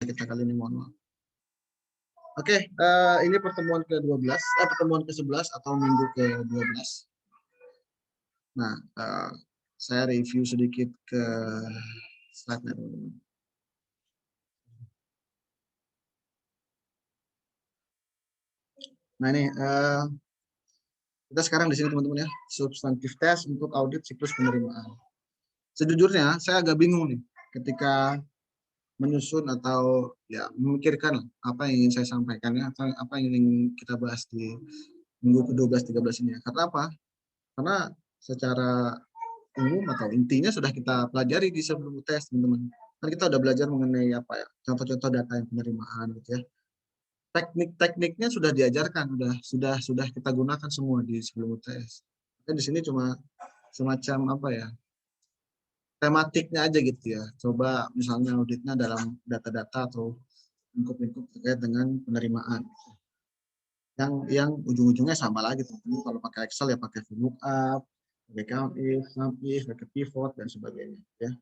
kita kali ini, mohon maaf. Oke, ini pertemuan ke-12, pertemuan ke-11 atau minggu ke-12. Nah, saya review sedikit ke slide-nya, teman-teman. Nah, ini kita sekarang di sini, teman-teman ya, substantif test untuk audit siklus penerimaan. Sejujurnya, saya agak bingung nih ketika menyusun atau ya memikirkan apa yang ingin saya sampaikan ya, apa yang ingin kita bahas di minggu ke-12, 13 ini. Karena apa? Karena secara umum atau intinya sudah kita pelajari di sebelum tes, teman-teman. Kan kita udah belajar mengenai apa ya, contoh-contoh data yang penerimaan gitu ya. Teknik-tekniknya sudah diajarkan, sudah kita gunakan semua di sebelum tes. Dan di sini cuma semacam apa ya, tematiknya aja gitu ya. Coba misalnya auditnya dalam data-data atau lingkup-lingkup terkait dengan penerimaan. Yang ujung-ujungnya sama lagi, teman-teman. Kalau pakai Excel ya pakai VLOOKUP, pakai COUNTIF, SUMIF, pakai pivot dan sebagainya ya.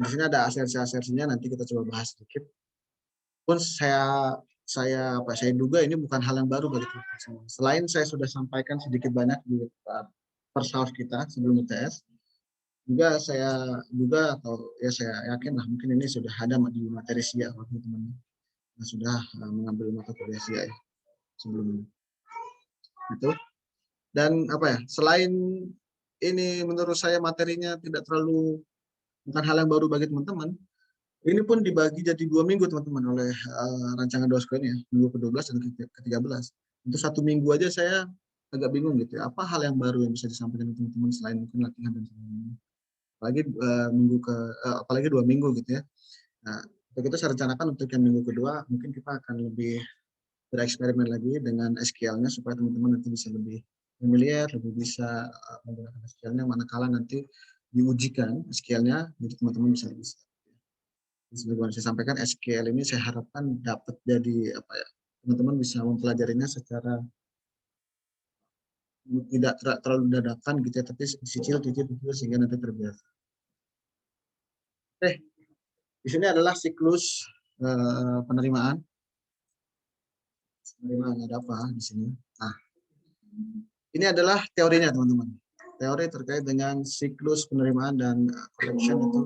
Di sini ada asersi-asersinya, nanti kita coba bahas sedikit. Pun saya duga ini bukan hal yang baru bagi teman-teman semua. Selain saya sudah sampaikan sedikit banyak di persaus kita sebelum UTS, juga saya duga atau ya saya yakin lah mungkin ini sudah ada di materi SIA teman-teman yang sudah mengambil mata kuliah SIA ya, sebelumnya. Itu. Dan apa ya, selain ini menurut saya materinya tidak terlalu, bukan hal yang baru bagi teman-teman, ini pun dibagi jadi 2 minggu teman-teman oleh rancangan DOSCO ini ya, minggu ke-12 dan ke-13. Untuk 1 minggu aja saya agak bingung gitu ya, apa hal yang baru yang bisa disampaikan teman-teman selain mungkin latihan dan sebagainya. Apalagi 2 minggu gitu ya. Nah, untuk itu saya rencanakan untuk yang minggu kedua mungkin kita akan lebih bereksperimen lagi dengan SQL-nya supaya teman-teman nanti bisa lebih familiar, lebih bisa menggunakan SQL-nya manakala nanti diujikan SQL-nya, jadi teman-teman bisa lebih. Seperti saya sampaikan, SQL ini saya harapkan dapat jadi apa ya, teman-teman bisa mempelajarinya secara tidak terlalu dadakan gitu ya, tapi dicicil sehingga nanti terbiasa. Oke, di sini adalah siklus penerimaan. Penerimaan ada apa di sini? Nah, ini adalah teorinya teman-teman. Teori terkait dengan siklus penerimaan dan collection itu.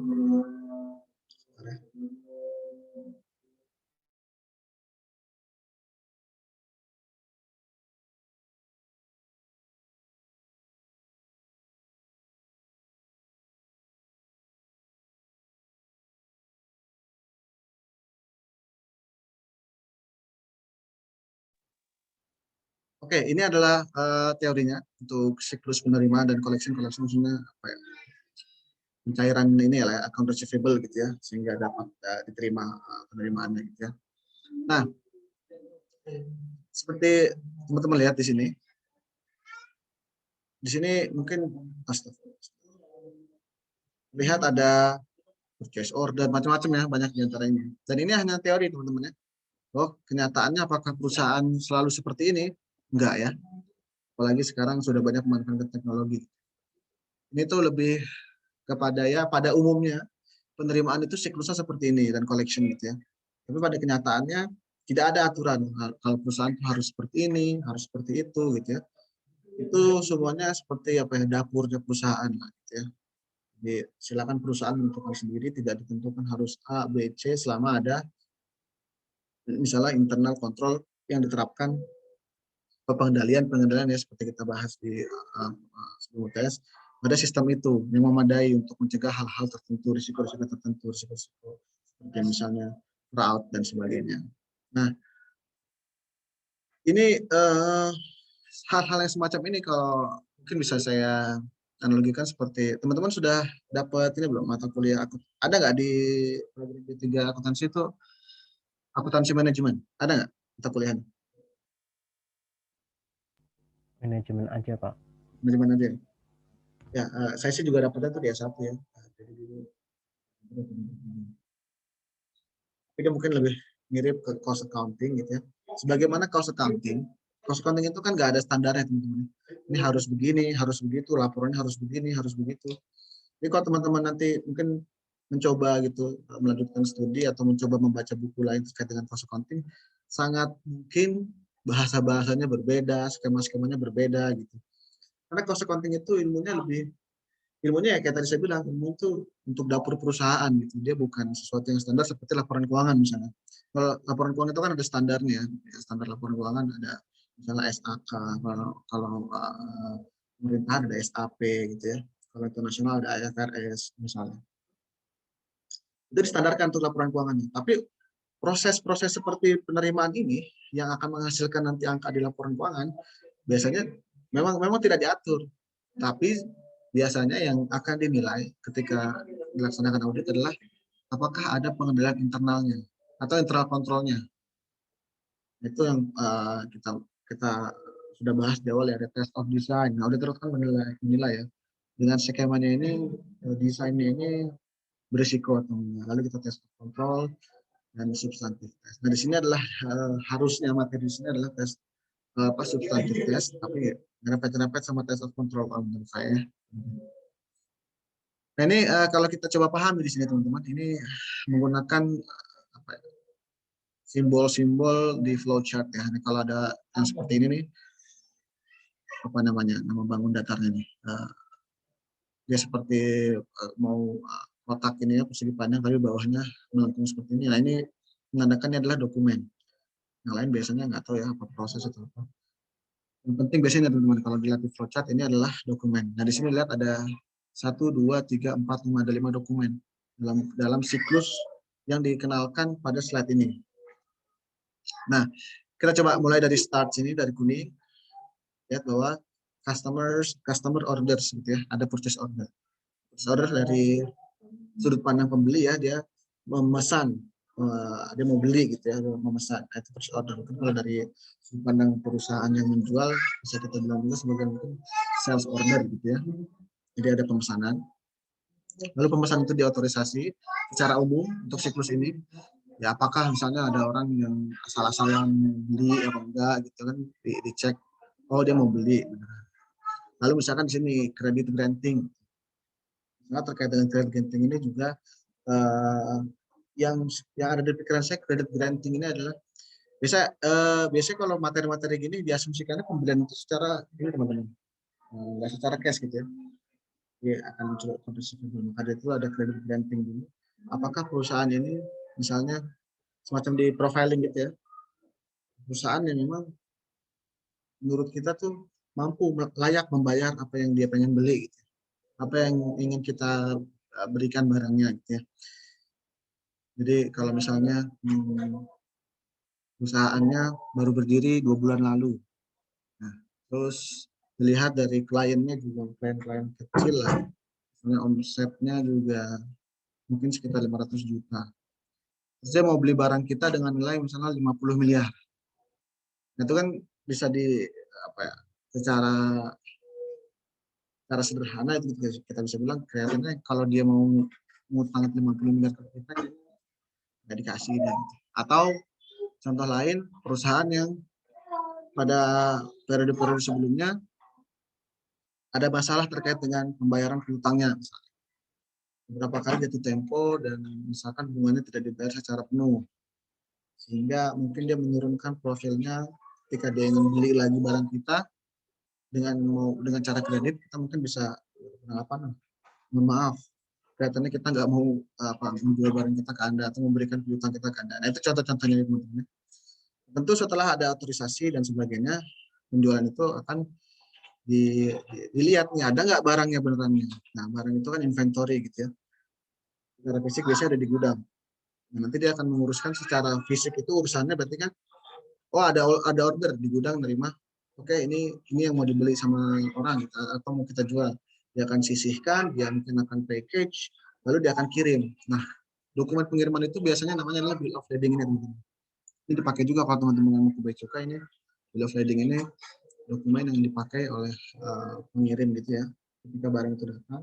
Oke, ini adalah teorinya untuk siklus penerimaan dan collection maksudnya apa ya? Pencairan ini ya, account receivable gitu ya, sehingga dapat diterima penerimaannya gitu ya. Nah, seperti teman-teman lihat di sini. Di sini mungkin lihat ada purchase order macam-macam ya, banyak diantaranya. Dan ini hanya teori teman-teman ya. Oh, kenyataannya apakah perusahaan selalu seperti ini? Enggak ya. Apalagi sekarang sudah banyak memanfaatkan teknologi. Ini tuh lebih kepada ya pada umumnya penerimaan itu siklusnya seperti ini dan collection gitu ya. Tapi pada kenyataannya tidak ada aturan kalau perusahaan itu harus seperti ini, harus seperti itu gitu ya. Itu semuanya seperti apa ya, dapurnya perusahaan lah gitu ya. Jadi silakan perusahaan menentukan sendiri, tidak ditentukan harus A, B, C selama ada misalnya internal kontrol yang diterapkan pengendalian ya seperti kita bahas di sebelum tes, ada sistem itu yang memadai untuk mencegah hal-hal tertentu, risiko-risiko tertentu, risiko-risiko seperti misalnya fraud dan sebagainya. Nah, ini hal-hal yang semacam ini kalau mungkin bisa saya analogikan seperti teman-teman sudah dapat ini belum mata kuliah ada nggak di D3 akuntansi itu akuntansi manajemen, ada nggak mata kuliahnya? Manajemen aja Pak. Manajemen aja. Ya, saya sih juga dapatnya itu di S1 ya. Tapi kan mungkin lebih mirip ke cost accounting gitu ya. Sebagaimana cost accounting itu kan nggak ada standarnya teman-teman. Ini harus begini, harus begitu, laporannya harus begini, harus begitu. Jadi kalau teman-teman nanti mungkin mencoba gitu melanjutkan studi atau mencoba membaca buku lain terkait dengan cost accounting, sangat mungkin bahasa-bahasanya berbeda, skema-skemanya berbeda gitu. Karena cost accounting itu ilmunya ya kayak tadi saya bilang, ilmu itu untuk dapur perusahaan gitu. Dia bukan sesuatu yang standar seperti laporan keuangan misalnya. Kalau laporan keuangan itu kan ada standarnya, ya, standar laporan keuangan ada misalnya SAK, kalau pemerintahan ada SAP gitu ya. Kalau internasional ada IFRS misalnya. Itu distandarkan untuk laporan keuangannya. Tapi proses-proses seperti penerimaan ini yang akan menghasilkan nanti angka di laporan keuangan biasanya memang tidak diatur. Tapi biasanya yang akan dinilai ketika dilaksanakan audit adalah apakah ada pengendalian internalnya atau internal kontrolnya. Itu yang kita kita sudah bahas di awal ya, ada test of design. Nah, auditor kan menilai ya dengan skemanya ini, desainnya ini berisiko atau enggak. Lalu kita tes kontrol dan substantif test. Nah, di sini adalah harusnya materi di sini adalah tes substantif test, tapi nyerempet-nyerempet sama test of control menurut saya. Nah, ini kalau kita coba pahami di sini teman-teman, ini menggunakan apa ya, simbol-simbol di flowchart ya. Ini kalau ada yang seperti ini nih, apa namanya, nama bangun datarnya nih. Dia seperti mau kotak ini ya, persegi panjang, tapi bawahnya melengkung seperti ini. Nah, ini menandakannya adalah dokumen. Yang lain biasanya nggak tahu ya apa proses atau apa. Yang penting biasanya teman-teman kalau dilihat di flowchart ini adalah dokumen. Nah, di sini lihat ada 1, 2, 3, 4, 5, ada 5 dokumen dalam siklus yang dikenalkan pada slide ini. Nah, kita coba mulai dari start sini, dari kuning. Lihat bahwa customer orders gitu ya, ada purchase order. Purchase order dari sudut pandang pembeli ya, dia memesan, dia mau beli gitu ya, memesan. Itu purchase order. Mungkin kalau dari sudut pandang perusahaan yang menjual, bisa kita bilang juga sebagai mungkin sales order gitu ya. Jadi ada pemesanan. Lalu pemesanan itu diotorisasi secara umum untuk siklus ini. Ya apakah misalnya ada orang yang asal-asalan beli apa enggak gitu kan, dicek, oh dia mau beli. Lalu misalkan di sini credit granting. Nah, terkait dengan credit granting ini juga yang ada di pikiran saya, credit granting ini adalah biasanya kalau materi-materi gini diasumsikannya pembelian itu secara ini teman-teman, nggak secara cash gitu ya. Dia akan mencoba kondisi sebelum ada itu ada credit granting dulu. Apakah perusahaan ini misalnya semacam di profiling gitu ya, perusahaan yang memang menurut kita tuh mampu layak membayar apa yang dia pengen beli gitu. Apa yang ingin kita berikan barangnya gitu ya. Jadi kalau misalnya perusahaannya baru berdiri 2 bulan lalu, nah, terus dilihat dari kliennya juga klien-klien kecil lah, misalnya omsetnya juga mungkin sekitar 500 juta. Terus dia mau beli barang kita dengan nilai misalnya 50 miliar. Nah, itu kan bisa di apa ya, secara sederhana itu kita bisa bilang kelihatannya kalau dia mau ngutang 50 miliar ke kita nggak dikasih dan atau contoh lain perusahaan yang pada periode-periode sebelumnya ada masalah terkait dengan pembayaran piutangnya, beberapa kali jatuh tempo dan misalkan bunganya tidak dibayar secara penuh, sehingga mungkin dia menurunkan profilnya ketika dia ingin beli lagi barang kita dengan cara kredit, kita mungkin bisa apa, mohon maaf, kelihatannya kita nggak mau menjual barang kita ke Anda atau memberikan piutang kita ke Anda. Nah, itu contoh-contohnya teman-teman. Tentu setelah ada otorisasi dan sebagainya, penjualan itu akan dilihat nih ada nggak barangnya benerannya. Nah, barang itu kan inventory gitu ya. Secara fisik biasanya ada di gudang. Nah, nanti dia akan menguruskan secara fisik itu urusannya berarti kan, oh ada order di gudang nerima. Oke, ini yang mau dibeli sama orang atau mau kita jual. Dia akan sisihkan, dia mungkin akan package, lalu dia akan kirim. Nah, dokumen pengiriman itu biasanya namanya adalah bill of lading ini teman-teman. Ini dipakai juga kalau teman-teman yang mau ke bea cukai ini, bill of lading ini dokumen yang dipakai oleh pengirim gitu ya. Ketika barang itu datang,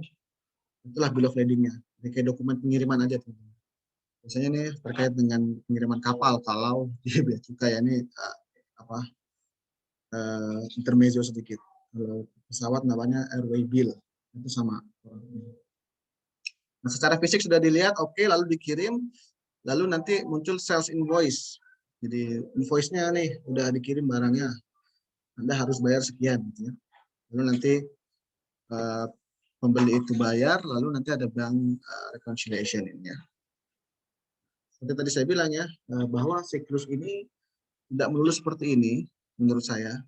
itulah bill of ladingnya. Ini kayak dokumen pengiriman aja teman-teman. Biasanya nih terkait dengan pengiriman kapal, kalau di bea cukai ini intermezzo sedikit. Kalau pesawat namanya airway bill, itu sama. Nah, secara fisik sudah dilihat, oke, lalu dikirim, lalu nanti muncul sales invoice. Jadi invoice-nya nih udah dikirim barangnya, Anda harus bayar sekian, gitu ya. Lalu nanti eh, pembeli itu bayar, lalu nanti ada bank reconciliation ini ya. Seperti tadi saya bilang ya, bahwa siklus ini tidak melulu seperti ini menurut saya,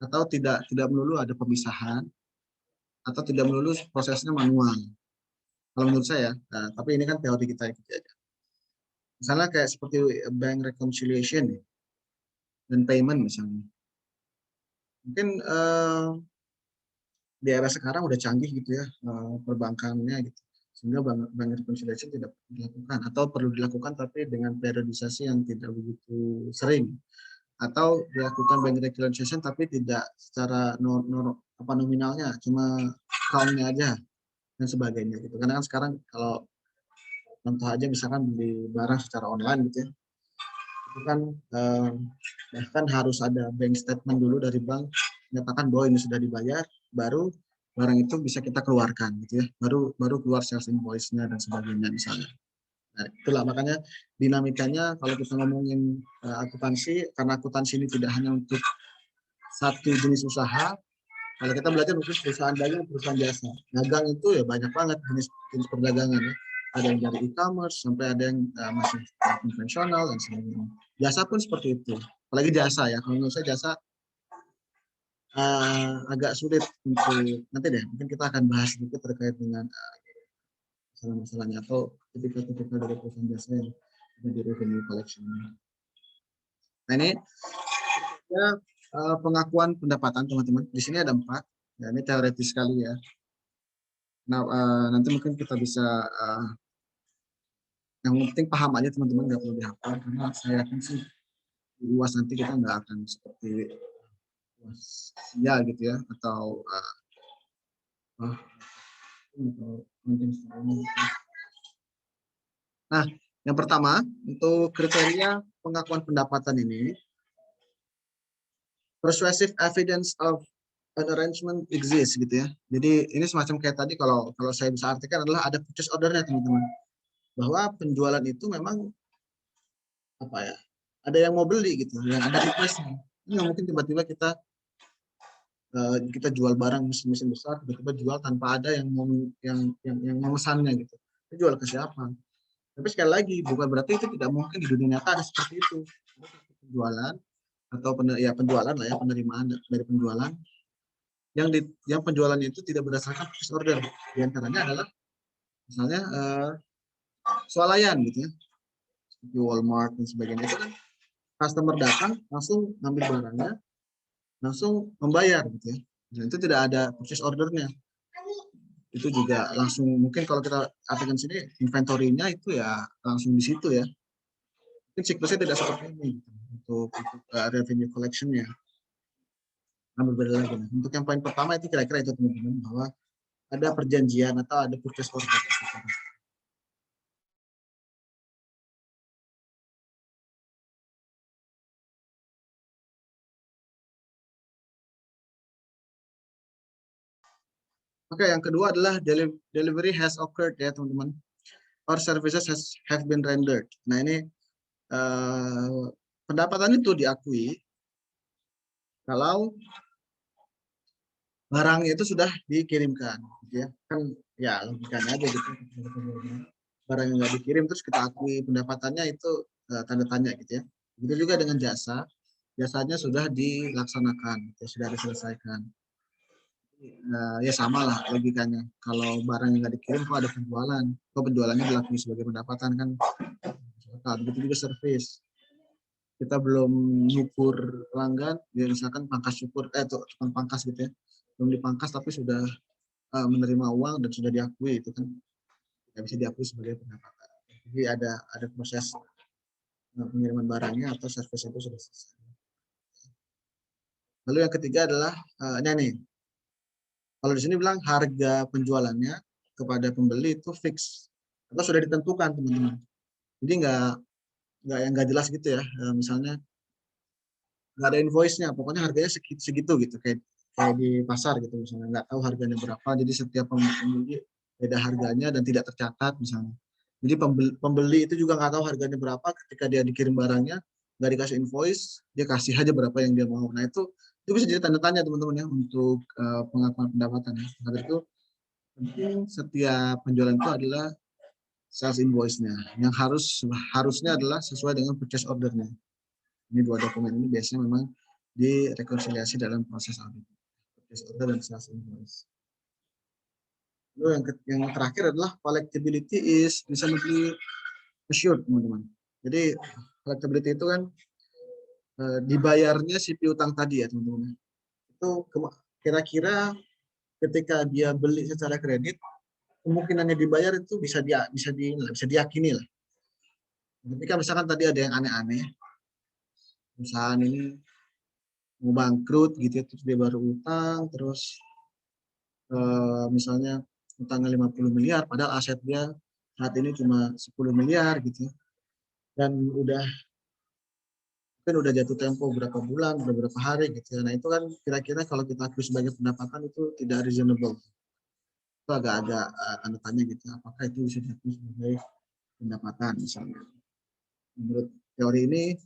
atau tidak melulu ada pemisahan, atau tidak melulu prosesnya manual. Kalau menurut saya, tapi ini kan teori kita aja. Misalnya kayak seperti bank reconciliation ya, dan payment misalnya. Mungkin di era sekarang udah canggih gitu ya perbankannya gitu. Sehingga bank reconciliation tidak dilakukan atau perlu dilakukan tapi dengan periodisasi yang tidak begitu sering. Atau dilakukan bank reconciliation tapi tidak secara nominalnya, cuma count-nya aja dan sebagainya gitu. Karena kan sekarang kalau contoh aja misalkan beli barang secara online gitu ya, itu kan bahkan harus ada bank statement dulu dari bank menyatakan bahwa ini sudah dibayar, baru barang itu bisa kita keluarkan gitu ya, baru keluar sales invoice-nya dan sebagainya misalnya. Nah, itulah makanya dinamikanya kalau kita ngomongin akuntansi, karena akuntansi ini tidak hanya untuk satu jenis usaha. Kalau kita belajar khusus perusahaan dagang, perusahaan jasa. Dagang itu ya banyak banget jenis perdagangan ya. Ada yang dari e-commerce sampai ada yang masih konvensional dan sebagainya. Jasa pun seperti itu. Apalagi jasa ya. Kalau menurut saya jasa agak sulit untuk nanti deh. Mungkin kita akan bahas sedikit terkait dengan masalah-masalahnya atau ketika dari perusahaan jasa yang ada di revenue collection. Nah ini ya, pengakuan pendapatan teman-teman. Di sini ada 4. Ya, ini teoretis sekali ya. Nah, nanti mungkin kita bisa yang penting paham aja teman-teman, nggak perlu dihafal karena saya yakin sih di UAS nanti kita nggak akan seperti UAS ya gitu ya atau nah, yang pertama untuk kriteria pengakuan pendapatan ini, persuasive evidence of an arrangement exists gitu ya. Jadi ini semacam kayak tadi kalau saya bisa artikan adalah ada purchase ordernya teman-teman, bahwa penjualan itu memang apa ya, ada yang mau beli gitu, yang ada request-nya. Ini mungkin tiba-tiba kita jual barang mesin-mesin besar, tiba-tiba jual tanpa ada yang mau yang memesannya gitu. Kita jual ke siapa? Tapi sekali lagi bukan berarti itu tidak mungkin di dunia nyata ada seperti itu. Penjualan atau penjualan lah ya, penerimaan dari penjualan yang penjualannya itu tidak berdasarkan purchase order. Di antaranya adalah misalnya swalayan gitu ya, seperti Walmart dan sebagainya. Itu kan customer datang langsung ngambil barangnya, langsung membayar gitu ya. Dan itu tidak ada purchase ordernya. Itu juga langsung mungkin kalau kita artikan sini inventory-nya itu ya langsung di situ ya. Mungkin siklusnya tidak seperti ini gitu, untuk revenue collection-nya. Nah, berbeda lagi. Nah, untuk yang poin pertama itu kira-kira itu teman-teman, bahwa ada perjanjian atau ada purchase order. Oke, yang kedua adalah delivery has occurred ya teman-teman. Or services have been rendered. Nah ini pendapatan itu diakui kalau barang itu sudah dikirimkan, gitu ya. Kan ya logikanya aja gitu. Barang yang nggak dikirim terus kita akui pendapatannya itu tanda tanya gitu ya. Begitu juga dengan jasa, jasanya sudah dilaksanakan, ya, sudah diselesaikan. Ya sama lah logikanya. Kalau barang yang nggak dikirim kok ada penjualan, kok penjualannya dilakukan sebagai pendapatan kan. Begitu juga servis. Kita belum mengukur pelanggan, ya misalkan pangkas syukur, tukang pangkas gitu ya, belum dipangkas tapi sudah menerima uang dan sudah diakui, itu kan tidak bisa diakui sebagai pendapatan. Jadi ada proses pengiriman barangnya atau servis itu sudah selesai. Lalu yang ketiga adalah ini nih. Kalau di sini bilang harga penjualannya kepada pembeli itu fix atau sudah ditentukan teman-teman. Jadi nggak yang nggak jelas gitu ya. Misalnya nggak ada invoice-nya, pokoknya harganya segitu gitu kayak di pasar gitu misalnya, nggak tahu harganya berapa, jadi setiap pembeli beda harganya dan tidak tercatat misalnya. Jadi pembeli itu juga nggak tahu harganya berapa ketika dia dikirim barangnya, nggak dikasih invoice, dia kasih aja berapa yang dia mau. Nah itu bisa jadi tanda tanya teman-teman ya untuk pengakuan pendapatan ya. Maka itu penting setiap penjualan itu adalah sales invoice-nya yang harusnya adalah sesuai dengan purchase order-nya. Ini dua dokumen ini biasanya memang direkonsiliasi dalam proses audit. Purchase order dan sales invoice. Lalu yang terakhir adalah collectibility is reasonably assured, teman-teman. Jadi collectibility itu kan dibayarnya si piutang tadi ya, teman-teman. Itu kira-kira ketika dia beli secara kredit, kemungkinannya dibayar itu bisa diyakini lah. Ketika misalkan tadi ada yang aneh-aneh, perusahaan ini mau bangkrut gitu, terus dia baru utang, terus misalnya utangnya 50 miliar, padahal aset dia saat ini cuma 10 miliar gitu. Dan mungkin udah jatuh tempo berapa bulan, beberapa hari gitu. Nah itu kan kira-kira kalau kita akui sebagai pendapatan itu tidak reasonable. Itu agak-agak tanda tanya gitu. Apakah itu bisa diakui sebagai pendapatan misalnya. Menurut teori ini,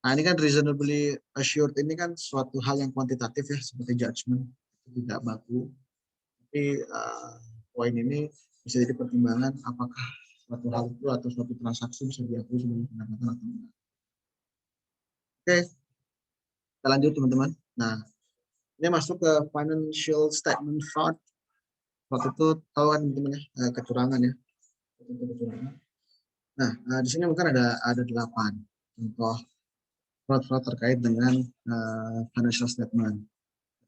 nah ini kan reasonably assured ini kan suatu hal yang kuantitatif ya, seperti judgment, itu tidak baku. Tapi poin ini bisa jadi pertimbangan apakah suatu hal itu atau suatu transaksi bisa diakui sebagai pendapatan atau tidak. Oke, kita lanjut teman-teman. Nah, ini masuk ke financial statement fraud. Fraud itu tahu kan teman-teman ya, kecurangan ya. Nah, di sini mungkin ada 8 contoh fraud terkait dengan financial statement.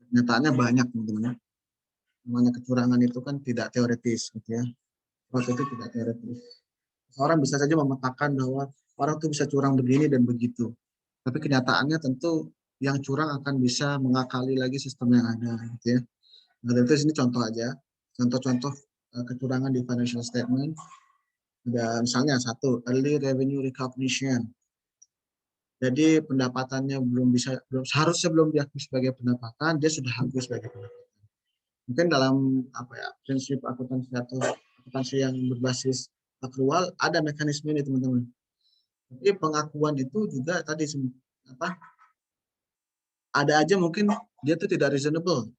Kenyataannya banyak teman-teman. Namanya kecurangan itu kan tidak teoritis gitu ya. Fraud itu tidak teoritis. Orang bisa saja memetakan bahwa orang tuh bisa curang begini dan begitu. Tapi kenyataannya tentu yang curang akan bisa mengakali lagi sistem yang ada gitu ya. Nah, itu sini contoh aja. Contoh-contoh kecurangan di financial statement. Ada misalnya satu, early revenue recognition. Jadi pendapatannya seharusnya belum diakui sebagai pendapatan, dia sudah akui sebagai pendapatan. Mungkin dalam prinsip akuntansi atau akuntansi yang berbasis akrual ada mekanisme ini teman-teman. Tapi pengakuan itu juga tadi ada aja mungkin dia itu tidak reasonable.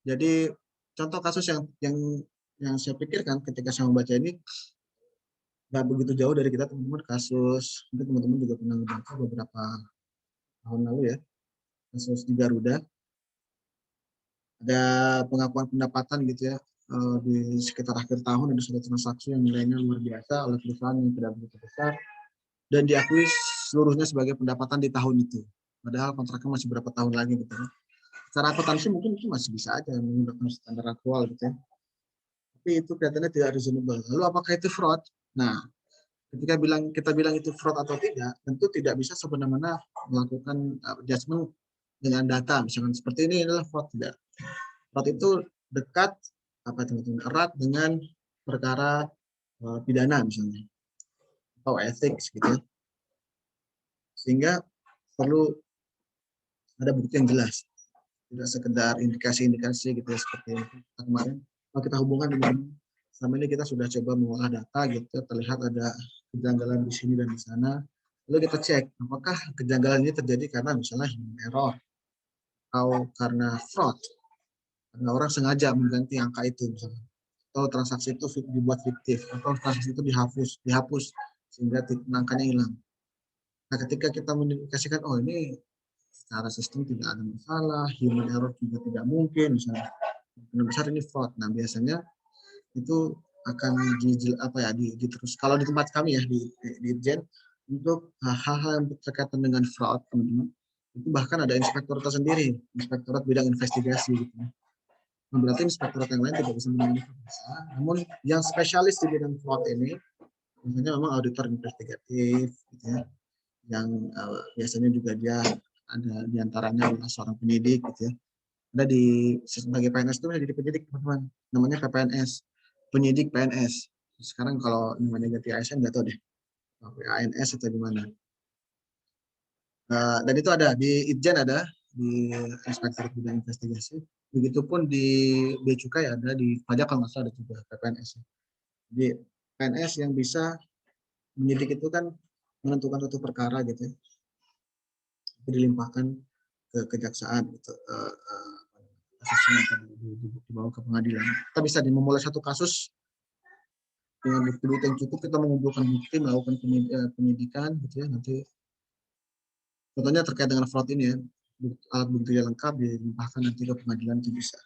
Jadi contoh kasus yang saya pikirkan ketika saya membaca ini nggak begitu jauh dari kita teman-teman, kasus mungkin teman-teman juga pernah membaca beberapa tahun lalu ya, kasus di Garuda ada pengakuan pendapatan gitu ya, di sekitar akhir tahun ada suatu transaksi yang nilainya luar biasa oleh perusahaan yang tidak begitu besar dan diakui seluruhnya sebagai pendapatan di tahun itu, padahal kontraknya masih berapa tahun lagi gitu ya. Secara akuntansi mungkin itu masih bisa aja menggunakan standar aktual gitu ya, tapi itu kelihatannya tidak reasonable. Lalu apakah itu fraud? Nah, ketika kita bilang itu fraud atau tidak, tentu tidak bisa semena-mena melakukan adjustment dengan data, misalkan seperti ini adalah fraud, tidak. Fraud itu dekat teman-teman erat dengan perkara pidana misalnya atau ethics gitu ya. Sehingga perlu ada bukti yang jelas, tidak sekedar indikasi-indikasi gitu ya, seperti kemarin kalau kita hubungan dengan selama ini kita sudah coba mengolah data gitu, terlihat ada kejanggalan di sini dan di sana, lalu kita cek apakah kejanggalan ini terjadi karena misalnya human error atau karena fraud, karena orang sengaja mengganti angka itu misalnya, atau transaksi itu dibuat fiktif, atau transaksi itu dihapus sehingga angkanya hilang. Nah, ketika kita mengindikasikan oh ini secara sistem tidak ada masalah, human error juga tidak mungkin, misalnya kemungkinan besar ini fraud. Nah, biasanya itu akan diterus. Kalau di tempat kami ya di Irjen, untuk hal-hal yang berkaitan dengan fraud, teman-teman, itu bahkan ada inspektorat tersendiri, inspektorat bidang investigasi gitu. Nah, berarti inspektorat yang lain tidak bisa menangani masalah. Namun yang spesialis di bidang fraud ini, biasanya memang auditor investigatif, gitu ya, yang biasanya juga dia ada diantaranya adalah seorang penyidik, gitu ya. Ada sebagai PNS itu menjadi penyidik, teman-teman. Namanya PPNS, penyidik PNS. Sekarang kalau namanya ganti ASN nggak tahu deh, ANS atau gimana. Dan itu ada di Itjen, ada di inspektorat bidang investigasi. Begitupun di bea cukai ada, di pajak kalau nggak salah ada juga PPNS. Jadi PNS yang bisa menyidik itu kan menentukan suatu perkara gitu ya, dilimpahkan ke kejaksaan gitu, kasusnya akan dibawa ke pengadilan. Kita bisa memulai satu kasus dengan bukti-bukti yang cukup, kita mengumpulkan bukti, melakukan penyidikan gitu ya, nanti contohnya terkait dengan fraud ini ya, alat bukti yang lengkap dilimpahkan nanti ke pengadilan itu bisa.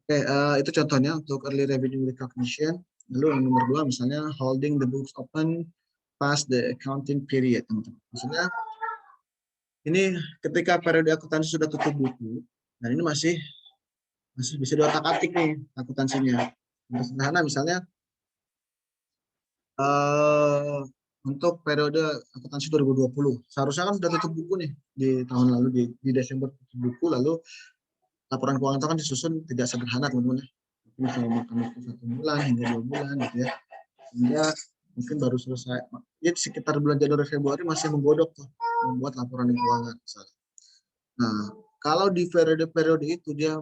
Oke, itu contohnya untuk early revenue recognition. Lalu yang nomor 2 misalnya holding the books open past the accounting period, teman-teman. Maksudnya ini ketika periode akuntansi sudah tutup buku, dan ini masih bisa diotak-atik nih akuntansinya. Untuk sederhana misalnya untuk periode akuntansi 2020, seharusnya kan sudah tutup buku nih di tahun lalu, di Desember tutup buku, lalu laporan keuangan itu kan disusun tidak sederhana teman-teman. Bisa memakan waktu 1 bulan hingga 2 bulan gitu ya, sehingga mungkin baru selesai ya sekitar bulan Januari Februari masih menggodok tuh membuat laporan keuangan misalnya. Nah, kalau di periode-periode itu dia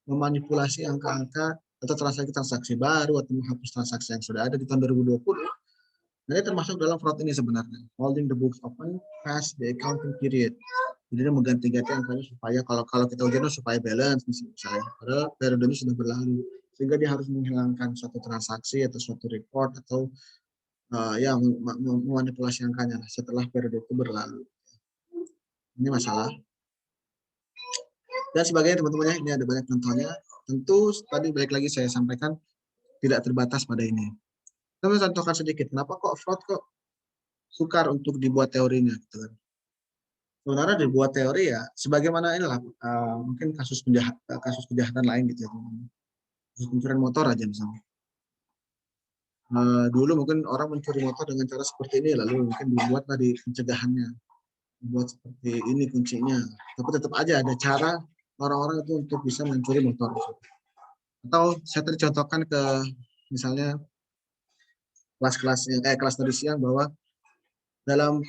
memanipulasi angka-angka atau transaksi baru atau menghapus transaksi yang sudah ada di tahun 2020, nah ini termasuk dalam fraud ini sebenarnya. Holding the books open past the accounting period. Jadi dia mengganti-ganti angkanya supaya kalau kita ujian supaya balance misalnya. Padahal periode ini sudah berlalu. Sehingga dia harus menghilangkan suatu transaksi atau suatu report atau ya memanipulasi angkanya setelah periode itu berlalu. Ini masalah. Dan sebagainya teman-teman ya, ini ada banyak contohnya. Tentu tadi balik lagi saya sampaikan tidak terbatas pada ini. Kami contohkan sedikit, kenapa kok fraud kok sukar untuk dibuat teorinya gitu kan. Sebenarnya dibuat teori ya sebagaimana inilah mungkin kasus kejahatan lain gitu ya teman-teman. Kasus pencurian motor aja misalnya. Dulu mungkin orang mencuri motor dengan cara seperti ini, lalu mungkin dibuat tadi pencegahannya, dibuat seperti ini kuncinya. Tapi tetap aja ada cara orang-orang itu untuk bisa mencuri motor. Atau saya tadi contohkan ke misalnya kelas tadi siang bahwa dalam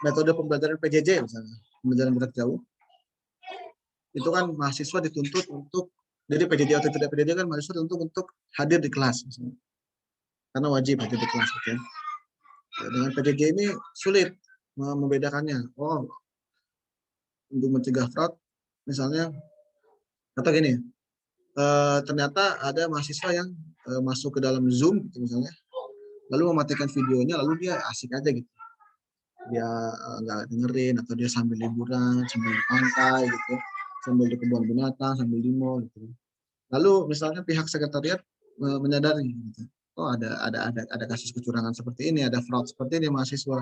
metode pembelajaran PJJ misalnya, pembelajaran jarak jauh, itu kan mahasiswa dituntut untuk, jadi PJJ atau tidak PJJ kan mahasiswa dituntut untuk hadir di kelas misalnya. Karena wajib hadir di kelas. Okay? Dengan PJJ ini sulit membedakannya. Oh, untuk mencegah fraud misalnya, atau gini, ternyata ada mahasiswa yang masuk ke dalam Zoom gitu misalnya, lalu mematikan videonya, lalu dia asik aja gitu, dia nggak dengerin, atau dia sambil liburan, sambil di pantai gitu, sambil di kebun binatang, sambil di mall gitu. Lalu misalnya pihak sekretariat menyadari gitu, oh ada kasus kecurangan seperti ini, ada fraud seperti ini mahasiswa,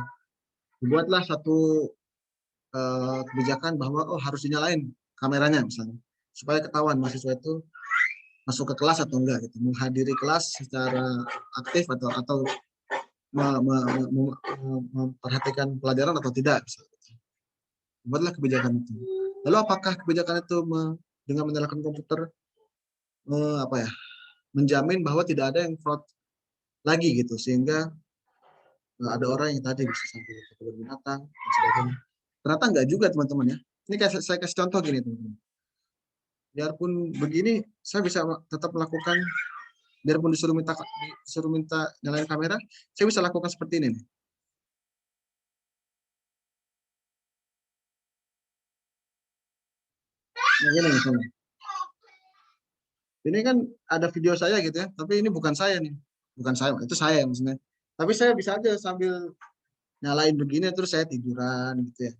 dibuatlah satu kebijakan bahwa oh harus dinyalain kameranya misalnya, supaya ketahuan mahasiswa itu masuk ke kelas atau enggak gitu, menghadiri kelas secara aktif atau memperhatikan pelajaran atau tidak misalnya. Buatlah kebijakan itu. Lalu apakah kebijakan itu dengan menyalakan komputer apa ya, menjamin bahwa tidak ada yang fraud lagi gitu, sehingga ada orang yang tadi bisa sampai ke kebun binatang dan sebagainya. Ternyata enggak juga teman-teman ya. Ini kayak saya kasih contoh gini teman-teman. Biarpun begini, saya bisa tetap melakukan, biarpun disuruh minta nyalain kamera, saya bisa lakukan seperti ini nih. Nah, gini misalnya. Ini kan ada video saya gitu ya, tapi ini bukan saya nih. Bukan saya, itu saya maksudnya. Tapi saya bisa aja sambil nyalain begini, terus saya tiduran gitu ya.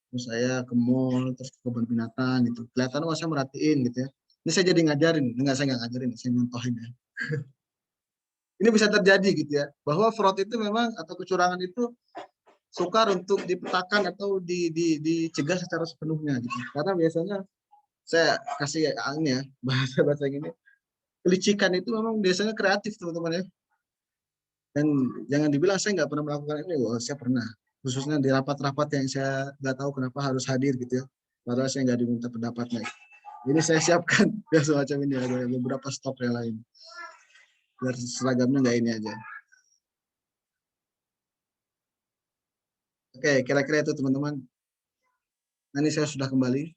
Terus saya ke mall, terus ke kebun binatang gitu. Kelihatan wah saya merhatiin gitu ya. Ini saya jadi ngajarin, enggak saya nggak ngajarin, saya nyontohin ya. Ini bisa terjadi gitu ya, bahwa fraud itu memang atau kecurangan itu sukar untuk dipetakan atau dicegah secara sepenuhnya gitu. Karena biasanya saya kasih ini ya, bahasa ini, kelicikan itu memang biasanya kreatif teman-teman ya. Dan jangan dibilang saya nggak pernah melakukan ini, wah saya pernah. Khususnya di rapat-rapat yang saya nggak tahu kenapa harus hadir gitu ya. Padahal saya nggak diminta pendapatnya. Ini saya siapkan ya semacam ini, ada beberapa stop yang lain. Biar seragamnya nggak ini aja. Oke, kira-kira itu teman-teman. Nah, ini saya sudah kembali.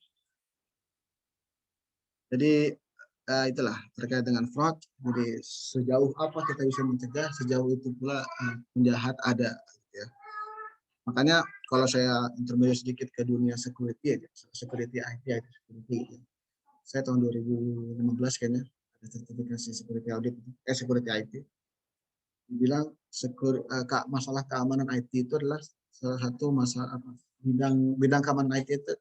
Jadi itulah terkait dengan fraud. Jadi sejauh apa kita bisa mencegah, sejauh itu pula penjahat ada. Gitu ya. Makanya kalau saya intermezzo sedikit ke dunia security, security IT, security. Gitu. Saya tahun 2015 kayaknya ada sertifikasi security audit, security IT. Dibilang masalah keamanan IT itu adalah salah satu masalah bidang keamanan IT itu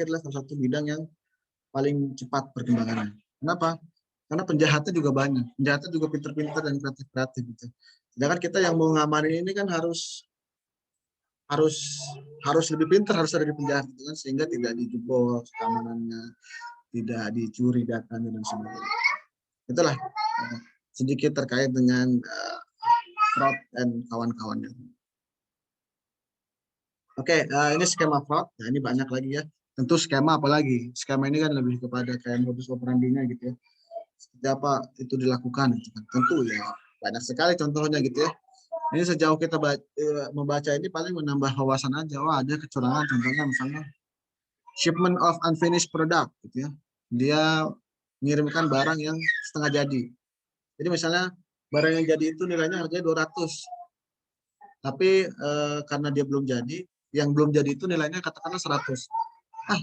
adalah salah satu bidang yang paling cepat perkembangannya. Kenapa? Karena penjahatnya juga banyak. Penjahatnya juga pinter-pinter dan kreatif-kreatif gitu. Sedangkan kita yang mau ngamanin ini kan harus lebih pintar, harus ada di penjahat gitu kan, sehingga tidak dijebol keamanannya, tidak dicuri datanya dan sebagainya. Itulah sedikit terkait dengan fraud dan kawan-kawannya. Oke, ini skema fraud. Nah, ini banyak lagi ya. Tentu skema apalagi? Skema ini kan lebih kepada kayak modus operandinya gitu ya. Seperti apa itu dilakukan gitu kan. Tentu ya banyak sekali contohnya gitu ya. Ini sejauh kita membaca ini paling menambah wawasan aja. Wah, ada kecurangan contohnya misalnya shipment of unfinished product gitu ya. Dia mengirimkan barang yang setengah jadi. Jadi misalnya barang yang jadi itu nilainya harganya 200. Tapi karena dia belum jadi, yang belum jadi itu nilainya katakanlah 100.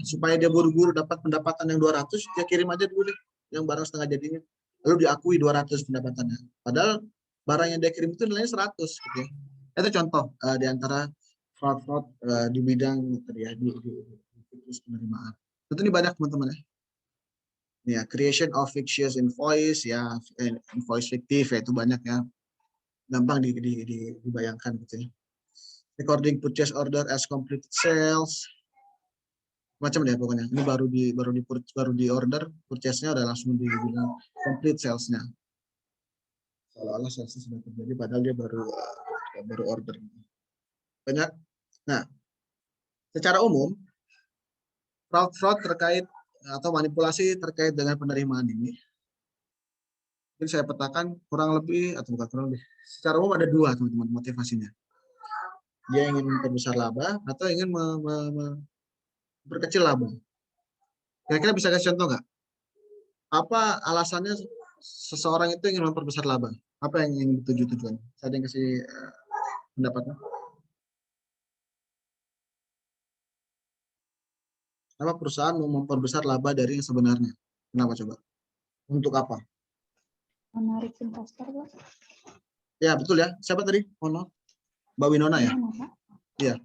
Supaya dia buru-buru dapat pendapatan yang 200, dia kirim aja dulu deh yang barang setengah jadinya. Lalu diakui 200 pendapatannya. Padahal barang yang dia kirim itu nilainya 100 gitu ya. Itu contoh di antara fraud-fraud di bidang di situs penerimaan. Tentu ini banyak teman-teman ya. Ya, creation of fictitious invoice ya, invoice fiktif ya, itu banyak ya. Gampang dibayangkan gitu ya. Recording purchase order as completed sales, macam deh pokoknya. Ini baru di order, purchase-nya udah langsung dibilang complete sales-nya. Seolah-olah sales sudah terjadi padahal dia baru order. Banyak. Nah, secara umum fraud terkait atau manipulasi terkait dengan penerimaan ini saya petakan kurang lebih atau bukan kurang lebih. Secara umum ada dua teman-teman motivasinya. Dia ingin memperbesar laba atau ingin memperkecil laba. Kira-kira bisa kasih contoh nggak? Apa alasannya seseorang itu ingin memperbesar laba? Apa yang ingin dituju tujuan? Saya ada yang kasih pendapatnya. Kenapa perusahaan mau memperbesar laba dari yang sebenarnya? Kenapa coba? Untuk apa? Menarik investor, Pak. Ya betul ya. Siapa tadi? Mbak Winona ya? Iya.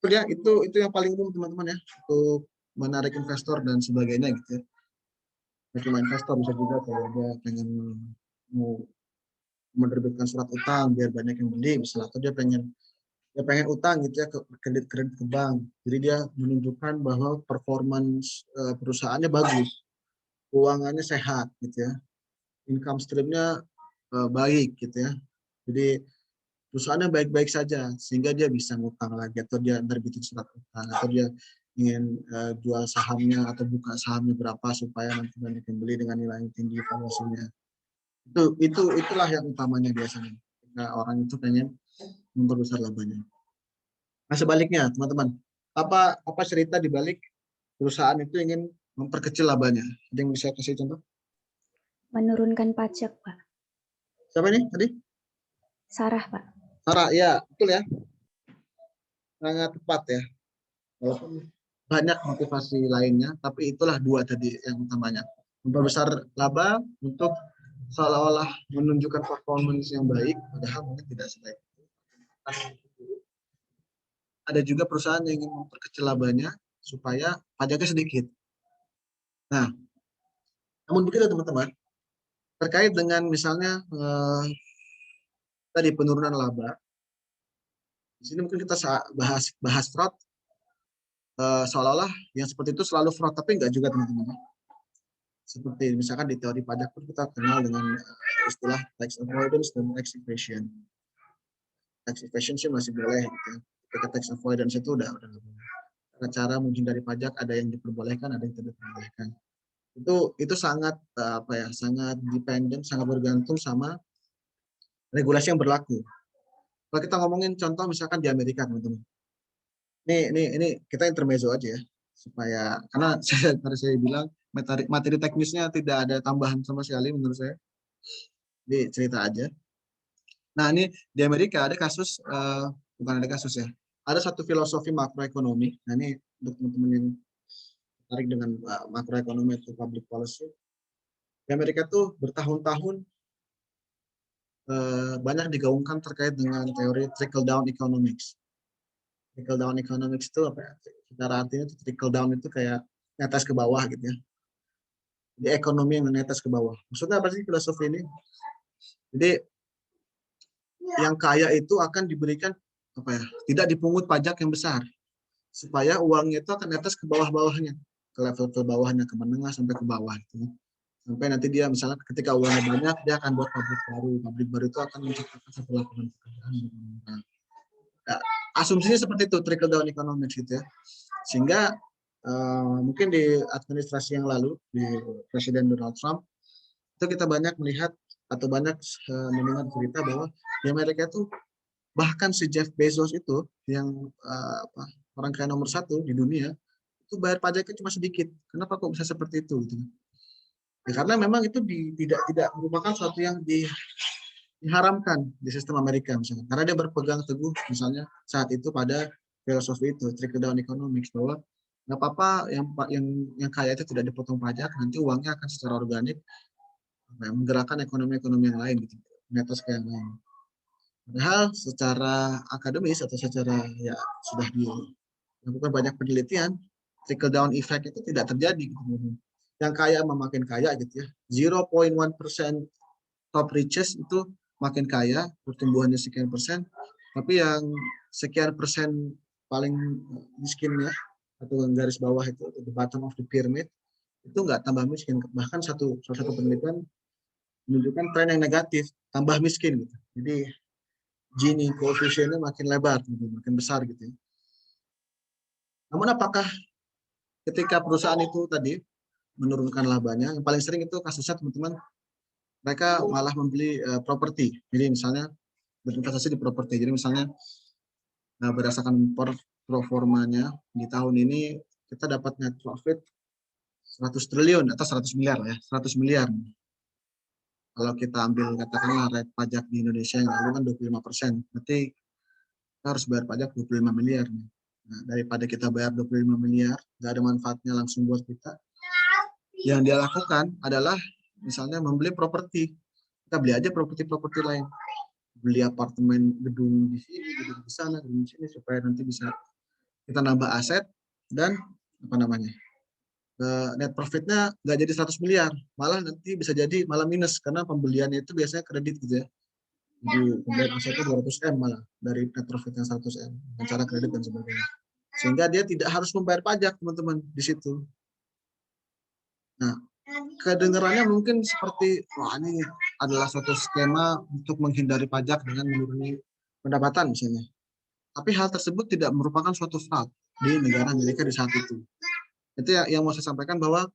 Betul ya. Itu yang paling umum teman-teman ya. Untuk menarik investor dan sebagainya gitu ya. Cuma investor bisa juga kalau dia pengen mau menerbitkan surat utang biar banyak yang beli misalnya, atau dia pengen utang gitu ya ke kredit ke bank. Jadi dia menunjukkan bahwa performance perusahaannya bagus, keuangannya sehat gitu ya, income stream-nya baik gitu ya. Jadi perusahaannya baik-baik saja sehingga dia bisa ngutang lagi, atau dia nerbitin surat utang, atau dia ingin jual sahamnya atau buka sahamnya berapa supaya nanti banyak yang beli dengan nilai yang tinggi valuasinya. Itulah yang utamanya biasanya. Nah, orang itu pengen memperbesar labanya. Nah, sebaliknya, teman-teman, apa cerita di balik perusahaan itu ingin memperkecil labanya? Ada yang bisa kasih contoh? Menurunkan pajak, Pak. Siapa ini tadi? Sarah, Pak. Sarah, ya, betul ya. Sangat tepat ya. Walaupun banyak motivasi lainnya, tapi itulah dua tadi yang utamanya. Memperbesar laba untuk seolah-olah menunjukkan performance yang baik, padahal mungkin tidak sebaik itu. Ada juga perusahaan yang ingin memperkecil labanya supaya pajaknya sedikit. Nah, namun begitu teman-teman, terkait dengan misalnya tadi penurunan laba, di sini mungkin kita bahas fraud, seolah-olah yang seperti itu selalu fraud, tapi enggak juga teman-teman. Seperti misalkan di teori pajak pun kita kenal dengan istilah tax avoidance dan tax evasion. Tax evasion sih masih boleh gitu. Ketika tax avoidance itu udah boleh. Cara menghindari pajak ada yang diperbolehkan, ada yang tidak diperbolehkan. Itu sangat sangat dependent, sangat bergantung sama regulasi yang berlaku. Kalau kita ngomongin contoh misalkan di Amerika, teman-teman. Ini kita intermezzo aja ya, supaya karena saya bilang materi teknisnya tidak ada tambahan sama sekali menurut saya. Jadi cerita aja. Nah ini di Amerika ada kasus, bukan ada kasus ya, ada satu filosofi makroekonomi. Nah ini untuk teman-teman yang tertarik dengan makroekonomi atau public policy. Di Amerika tuh bertahun-tahun banyak digaungkan terkait dengan teori trickle down economics. Trickle down economics itu apa ya? Secara artinya itu trickle down itu kayak netes ke bawah gitu ya. Jadi ekonomi yang menetes ke bawah. Maksudnya apa sih filosofi ini? Jadi yang kaya itu akan diberikan apa ya? Tidak dipungut pajak yang besar supaya uangnya itu akan netes ke bawah-bawahnya, ke level ke bawahnya, ke menengah sampai ke bawah gitu. Sampai nanti dia misalnya ketika uangnya banyak dia akan buat pabrik baru itu akan menciptakan satu lapangan pekerjaan. Nah, asumsinya seperti itu trickle down economics gitu ya, sehingga mungkin di administrasi yang lalu di Presiden Donald Trump itu kita banyak melihat atau banyak mendengar cerita bahwa di Amerika itu bahkan si Jeff Bezos itu yang orang kaya nomor 1 di dunia itu bayar pajaknya cuma sedikit. Kenapa kok bisa seperti itu gitu? Ya, karena memang itu tidak merupakan sesuatu yang diharamkan di sistem Amerika misalnya. Karena dia berpegang teguh misalnya saat itu pada filosofi itu trickle down economics, bahwa nggak apa-apa yang kaya itu tidak dipotong pajak, nanti uangnya akan secara organik menggerakkan ekonomi yang lain gitu, netes ke yang lain. Padahal secara akademis atau secara ya sudah dilakukan banyak penelitian, trickle down effect itu tidak terjadi gitu. Yang kaya memakin kaya gitu ya. 0.1% top riches itu makin kaya, pertumbuhannya sekian persen, tapi yang sekian persen paling miskin ya, atau yang garis bawah itu, the bottom of the pyramid, itu nggak tambah miskin. Bahkan salah satu penelitian menunjukkan tren yang negatif, tambah miskin gitu. Jadi Gini koefisiennya makin lebar, gitu, makin besar gitu ya. Namun apakah ketika perusahaan itu tadi menurunkan labanya, yang paling sering itu kasusnya teman-teman, mereka malah membeli properti. Jadi misalnya berinvestasi di properti. Jadi misalnya berdasarkan performanya di tahun ini kita dapat net profit 100 triliun atau 100 miliar ya, 100 miliar. Kalau kita ambil katakanlah rate pajak di Indonesia yang lalu kan 25%, berarti kita harus bayar pajak 25 miliar. Nah, daripada kita bayar 25 miliar, nggak ada manfaatnya langsung buat kita. Yang dia lakukan adalah misalnya membeli properti. Kita beli aja properti-properti lain. Beli apartemen, gedung di sini, gedung di sana, gedung di sini, supaya nanti bisa kita nambah aset dan apa namanya, net profitnya nggak jadi 100 miliar, malah nanti bisa jadi malah minus karena pembeliannya itu biasanya kredit gitu ya. Jadi pembelian asetnya 200 M malah dari net profitnya 100 M dengan cara kredit dan sebagainya. Sehingga dia tidak harus membayar pajak teman-teman di situ. Nah, kedengarannya mungkin seperti wah ini adalah suatu skema untuk menghindari pajak dengan menuruni pendapatan misalnya. Tapi hal tersebut tidak merupakan suatu fraud di negara Amerika di saat itu. Itu yang mau saya sampaikan, bahwa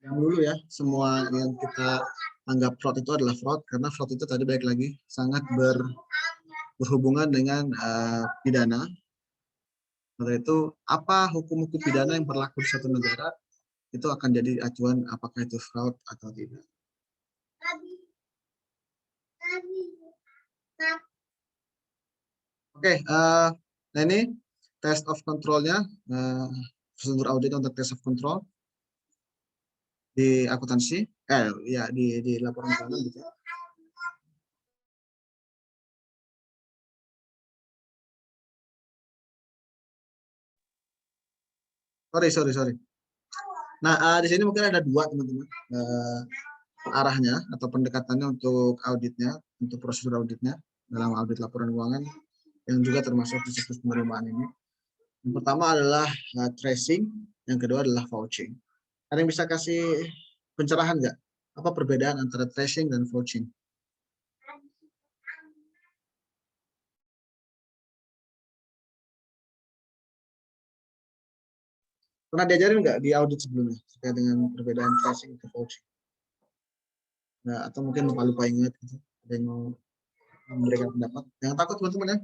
yang dulu ya, semua yang kita anggap fraud itu adalah fraud, karena fraud itu tadi balik lagi sangat berhubungan dengan pidana. Karena itu apa hukum-hukum pidana yang berlaku di satu negara itu akan jadi acuan apakah itu fraud atau tidak. Oke, nah ini test of control-nya, prosedur audit untuk test of control di akuntansi, ya di laporan keuangan gitu. Sorry. Nah, di sini mungkin ada dua teman-teman arahnya atau pendekatannya untuk auditnya, untuk prosedur auditnya dalam audit laporan keuangan yang juga termasuk di siklus penerimaan ini. Yang pertama adalah tracing, yang kedua adalah vouching. Ada yang bisa kasih pencerahan nggak? Apa perbedaan antara tracing dan vouching? Pernah diajarin nggak di audit sebelumnya terkait dengan perbedaan tracing dan vouching? Nah, atau mungkin lupa ingat gitu. Ada yang mau memberikan pendapat? Jangan takut teman-teman ya.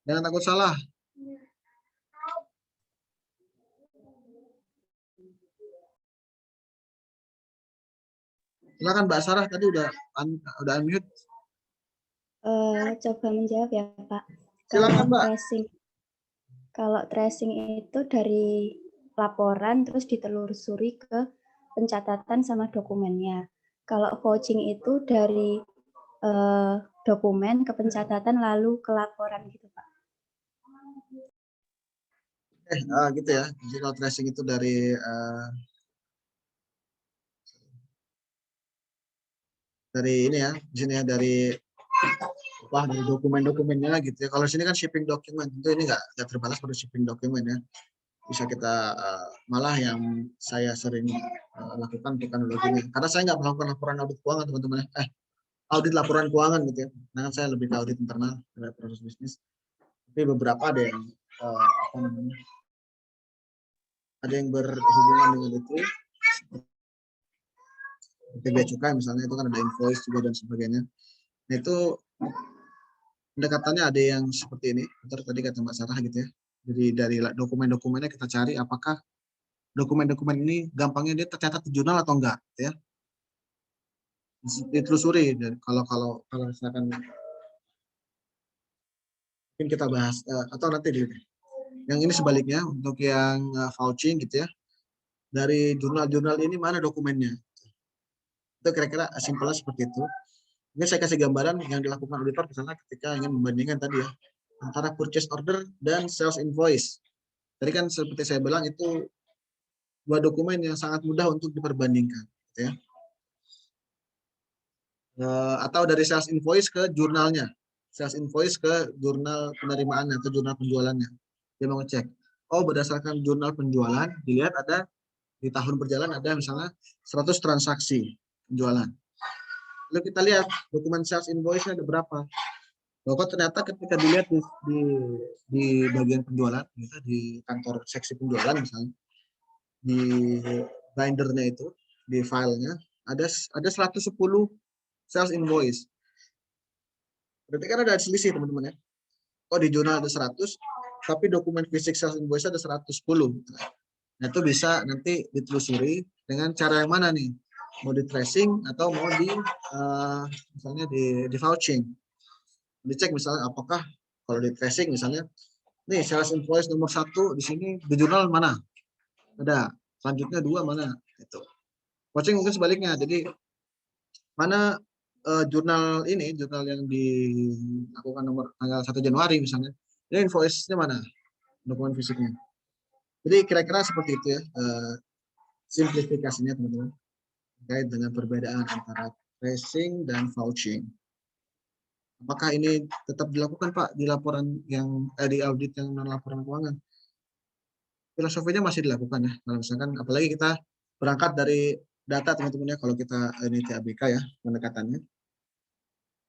Jangan takut salah. Silakan Mbak Sarah, tadi udah unmute. Coba menjawab ya Pak. Silakan Mbak. Kalau tracing itu dari laporan terus ditelusuri ke pencatatan sama dokumennya. Kalau vouching itu dari dokumen ke pencatatan lalu ke laporan gitu Pak. Gitu ya. Jadi kalau tracing itu dari ini ya, di sini ya dari dokumen-dokumennya gitu ya. Kalau sini kan shipping document, tentu ini nggak terbatas pada shipping document ya. Bisa kita malah yang saya sering lakukan bukan loginnya. Karena saya nggak melakukan laporan audit keuangan teman-teman. Audit laporan keuangan gitu ya. Nah, saya lebih ke audit internal dari proses bisnis. Tapi beberapa ada yang apa namanya? Ada yang berhubungan dengan itu. Bea cukai misalnya itu kan ada invoice juga dan sebagainya. Nah, itu pendekatannya ada yang seperti ini. Bentar, tadi kata Mbak Sarah gitu ya. Jadi dari dokumen-dokumennya kita cari apakah dokumen-dokumen ini gampangnya dia tercatat di jurnal atau enggak ya. Ditelusuri dan kalau misalkan mungkin kita bahas atau nanti dulu. Yang ini sebaliknya untuk yang vouching gitu ya. Dari jurnal-jurnal ini mana dokumennya? Itu kira-kira simpelnya seperti itu. Ini saya kasih gambaran yang dilakukan auditor misalnya ketika ingin membandingkan tadi ya antara purchase order dan sales invoice. Tadi kan seperti saya bilang itu dua dokumen yang sangat mudah untuk diperbandingkan, gitu ya. Atau dari sales invoice ke jurnalnya, sales invoice ke jurnal penerimaan atau jurnal penjualannya. Dia mau ngecek, oh berdasarkan jurnal penjualan dilihat ada di tahun berjalan ada misalnya 100 transaksi penjualan. Lalu kita lihat dokumen sales invoice-nya ada berapa. Bahwa ternyata ketika dilihat di bagian penjualan, di kantor seksi penjualan misalnya, di bindernya itu, di filenya, ada 110 sales invoice. Berarti kan ada selisih teman-teman ya. Oh di jurnal ada 100, tapi dokumen fisik sales invoice ada 110. Nah itu bisa nanti ditelusuri dengan cara yang mana nih? Mau di tracing atau mau di misalnya di vouching. Dicek misalnya apakah kalau di tracing misalnya, nih sales invoice nomor 1 di sini di jurnal mana? Ada. Selanjutnya 2 mana? Itu. Vouching mungkin sebaliknya. Jadi mana jurnal yang dilakukan nomor tanggal 1 Januari misalnya, ini invoice-nya mana? Dokumen fisiknya. Jadi kira-kira seperti itu ya, simplifikasinya teman-teman, terkait dengan perbedaan antara tracing dan vouching. Apakah ini tetap dilakukan Pak di laporan yang di audit yang non laporan keuangan? Filosofinya masih dilakukan ya. Kalau misalkan apalagi kita berangkat dari data teman-teman ya, kalau kita ini TABK ya pendekatannya.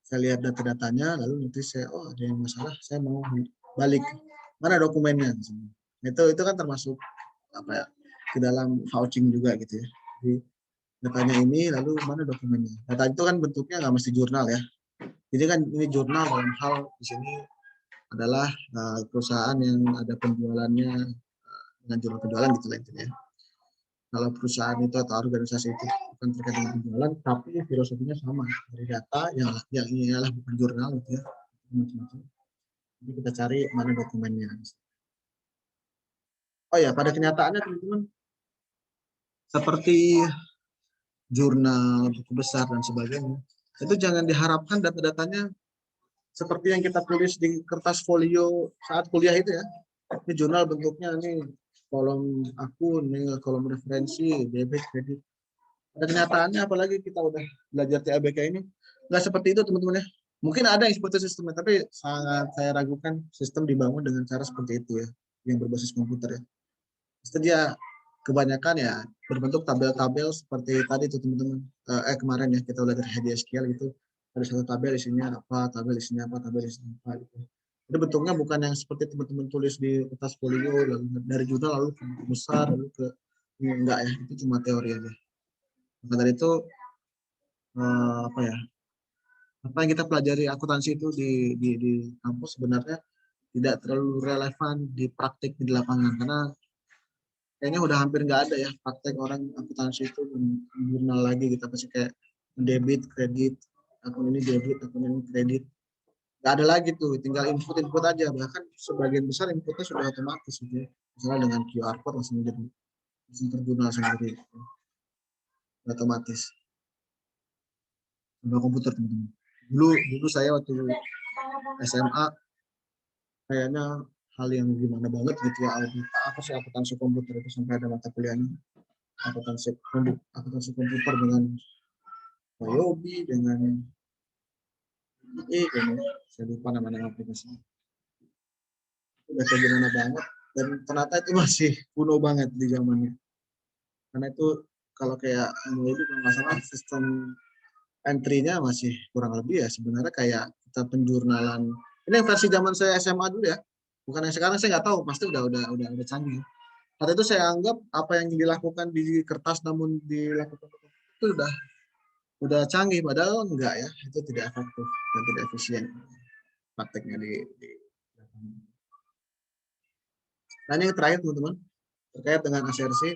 Saya lihat data-datanya, lalu nanti saya, oh ada yang masalah, saya mau balik mana dokumennya. Itu kan termasuk apa ya, ke dalam vouching juga gitu ya. Jadi datanya ini, lalu mana dokumennya. Data itu kan bentuknya nggak mesti jurnal ya. Jadi kan ini jurnal dalam hal di sini adalah perusahaan yang ada penjualannya dengan jurnal penjualan gitu lah intinya. Kalau perusahaan itu atau organisasi itu bukan terkait dengan penjualan, tapi filosofinya sama dari data yang ini adalah bukan jurnal gitu ya, macam-macam. Jadi kita cari mana dokumennya. Oh ya, pada kenyataannya teman-teman, seperti jurnal, buku besar dan sebagainya, itu jangan diharapkan data-datanya seperti yang kita tulis di kertas folio saat kuliah itu ya. Ini jurnal bentuknya ini kolom akun, ini kolom referensi, debit, kredit. Pada kenyataannya apalagi kita udah belajar TABK ini nggak seperti itu teman-teman ya. Mungkin ada yang seperti sistemnya, tapi sangat saya ragukan sistem dibangun dengan cara seperti itu ya, yang berbasis komputer ya. Pasti dia kebanyakan ya berbentuk tabel-tabel seperti tadi itu teman-teman. Kemarin ya kita belajar HDSQL gitu. Ada satu tabel isinya apa, tabel isinya apa, tabel isinya apa gitu. Itu bentuknya bukan yang seperti teman-teman tulis di kertas folio lalu dari jurnal lalu ke buku besar lalu ke enggak ya, itu cuma teori aja. Maka dari itu apa ya? Apa yang kita pelajari akuntansi itu di kampus sebenarnya tidak terlalu relevan di praktik di lapangan karena kayaknya udah hampir nggak ada ya praktek orang akuntansi itu jurnal lagi gitu pasti kayak debit, kredit, akun ini debit, akun ini kredit. Nggak ada lagi tuh, tinggal input aja. Bahkan sebagian besar inputnya sudah otomatis gitu ya. Misalnya dengan QR code langsung terjunal sendiri, gitu. Otomatis. Sama komputer teman-teman. Dulu saya waktu SMA kayaknya hal yang gimana banget gitu ya, apa sih akuntansi komputer itu sampai ada mata kuliahnya akuntansi komputer dengan Ayobi, dengan saya lupa nama-nama aplikasi. Udah kayak gimana banget, dan ternyata itu masih kuno banget di zamannya. Karena itu kalau kayak Ayobi kalau nggak salah sistem entry-nya masih kurang lebih ya sebenarnya kayak kita penjurnalan. Ini yang versi zaman saya SMA dulu ya. Bukan yang sekarang, saya nggak tahu, pasti udah canggih. Pada itu saya anggap apa yang dilakukan di kertas namun dilakukan itu udah canggih, padahal enggak ya, itu tidak efektif dan tidak efisien prakteknya di. Nah ini yang terakhir teman-teman, terkait dengan asersi.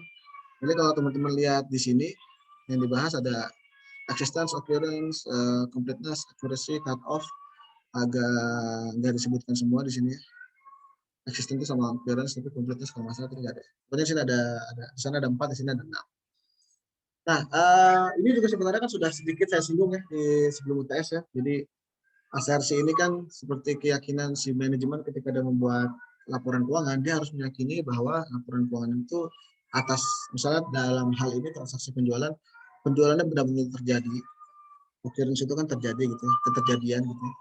Jadi kalau teman-teman lihat di sini yang dibahas ada existence, occurrence, completeness, accuracy, cut off, agak nggak disebutkan semua di sini ya. Existence itu sama occurrence, tapi completeness kalau masalah itu nggak ada. Pokoknya di sini ada di sana ada 4, di sini ada 6. Nah, ini juga sebenarnya kan sudah sedikit saya singgung ya di sebelum UTS ya. Jadi asersi ini kan seperti keyakinan si manajemen ketika dia membuat laporan keuangan, dia harus meyakini bahwa laporan keuangan itu atas, misalnya dalam hal ini transaksi penjualannya benar-benar terjadi, occurrence itu kan terjadi gitu ya, keterjadian gitu ya,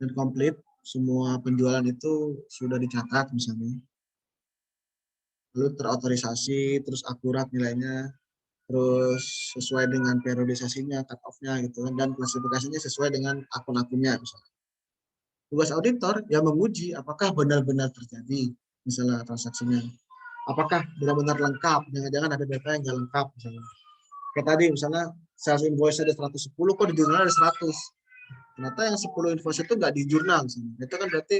dan komplit, semua penjualan itu sudah dicatat misalnya, lalu terautorisasi, terus akurat nilainya, terus sesuai dengan periodisasinya, cut off-nya gitu kan, dan klasifikasinya sesuai dengan akun-akunnya misalnya. Tugas auditor yang menguji apakah benar-benar terjadi misalnya transaksinya, apakah benar-benar lengkap, jangan-jangan ada data yang nggak lengkap misalnya. Kayak tadi misalnya sales invoice ada 110, kok di jurnal ada 100. Ternyata yang 10 invoice itu nggak di jurnal misalnya. Itu kan berarti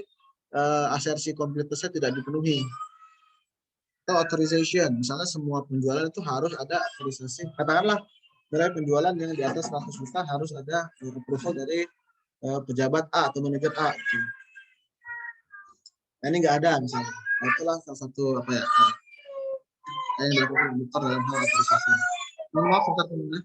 asersi kompletensinya tidak dipenuhi. Atau authorization, misalnya semua penjualan itu harus ada autorisasi. Katakanlah nilai penjualan yang di atas 100 juta harus ada approval dari pejabat A atau manajer A. Gitu. Nah, ini nggak ada misalnya. Nah, itulah salah satu apa ya yang dilakukan auditor dalam hal autorisasi. Mohon maaf sebentar teman-teman.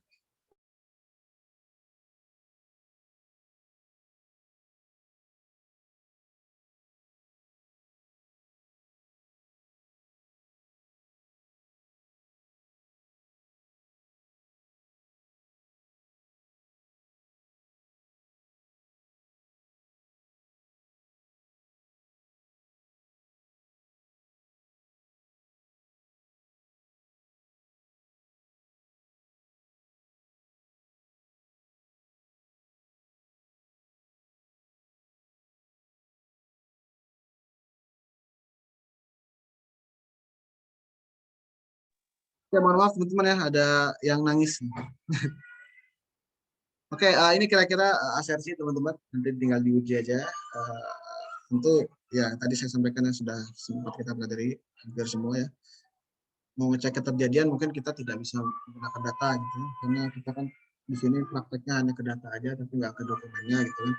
Ya, mohon maaf teman-teman ya, ada yang nangis. Oke, ini kira-kira asersi teman-teman, nanti tinggal diuji aja. Tentu ya tadi saya sampaikan yang sudah sempat kita pelajari hampir semua ya. Mau ngecek keterjadian mungkin kita tidak bisa menggunakan data gitu, karena kita kan di sini prakteknya hanya ke data aja, tapi nggak ke dokumennya gitu kan,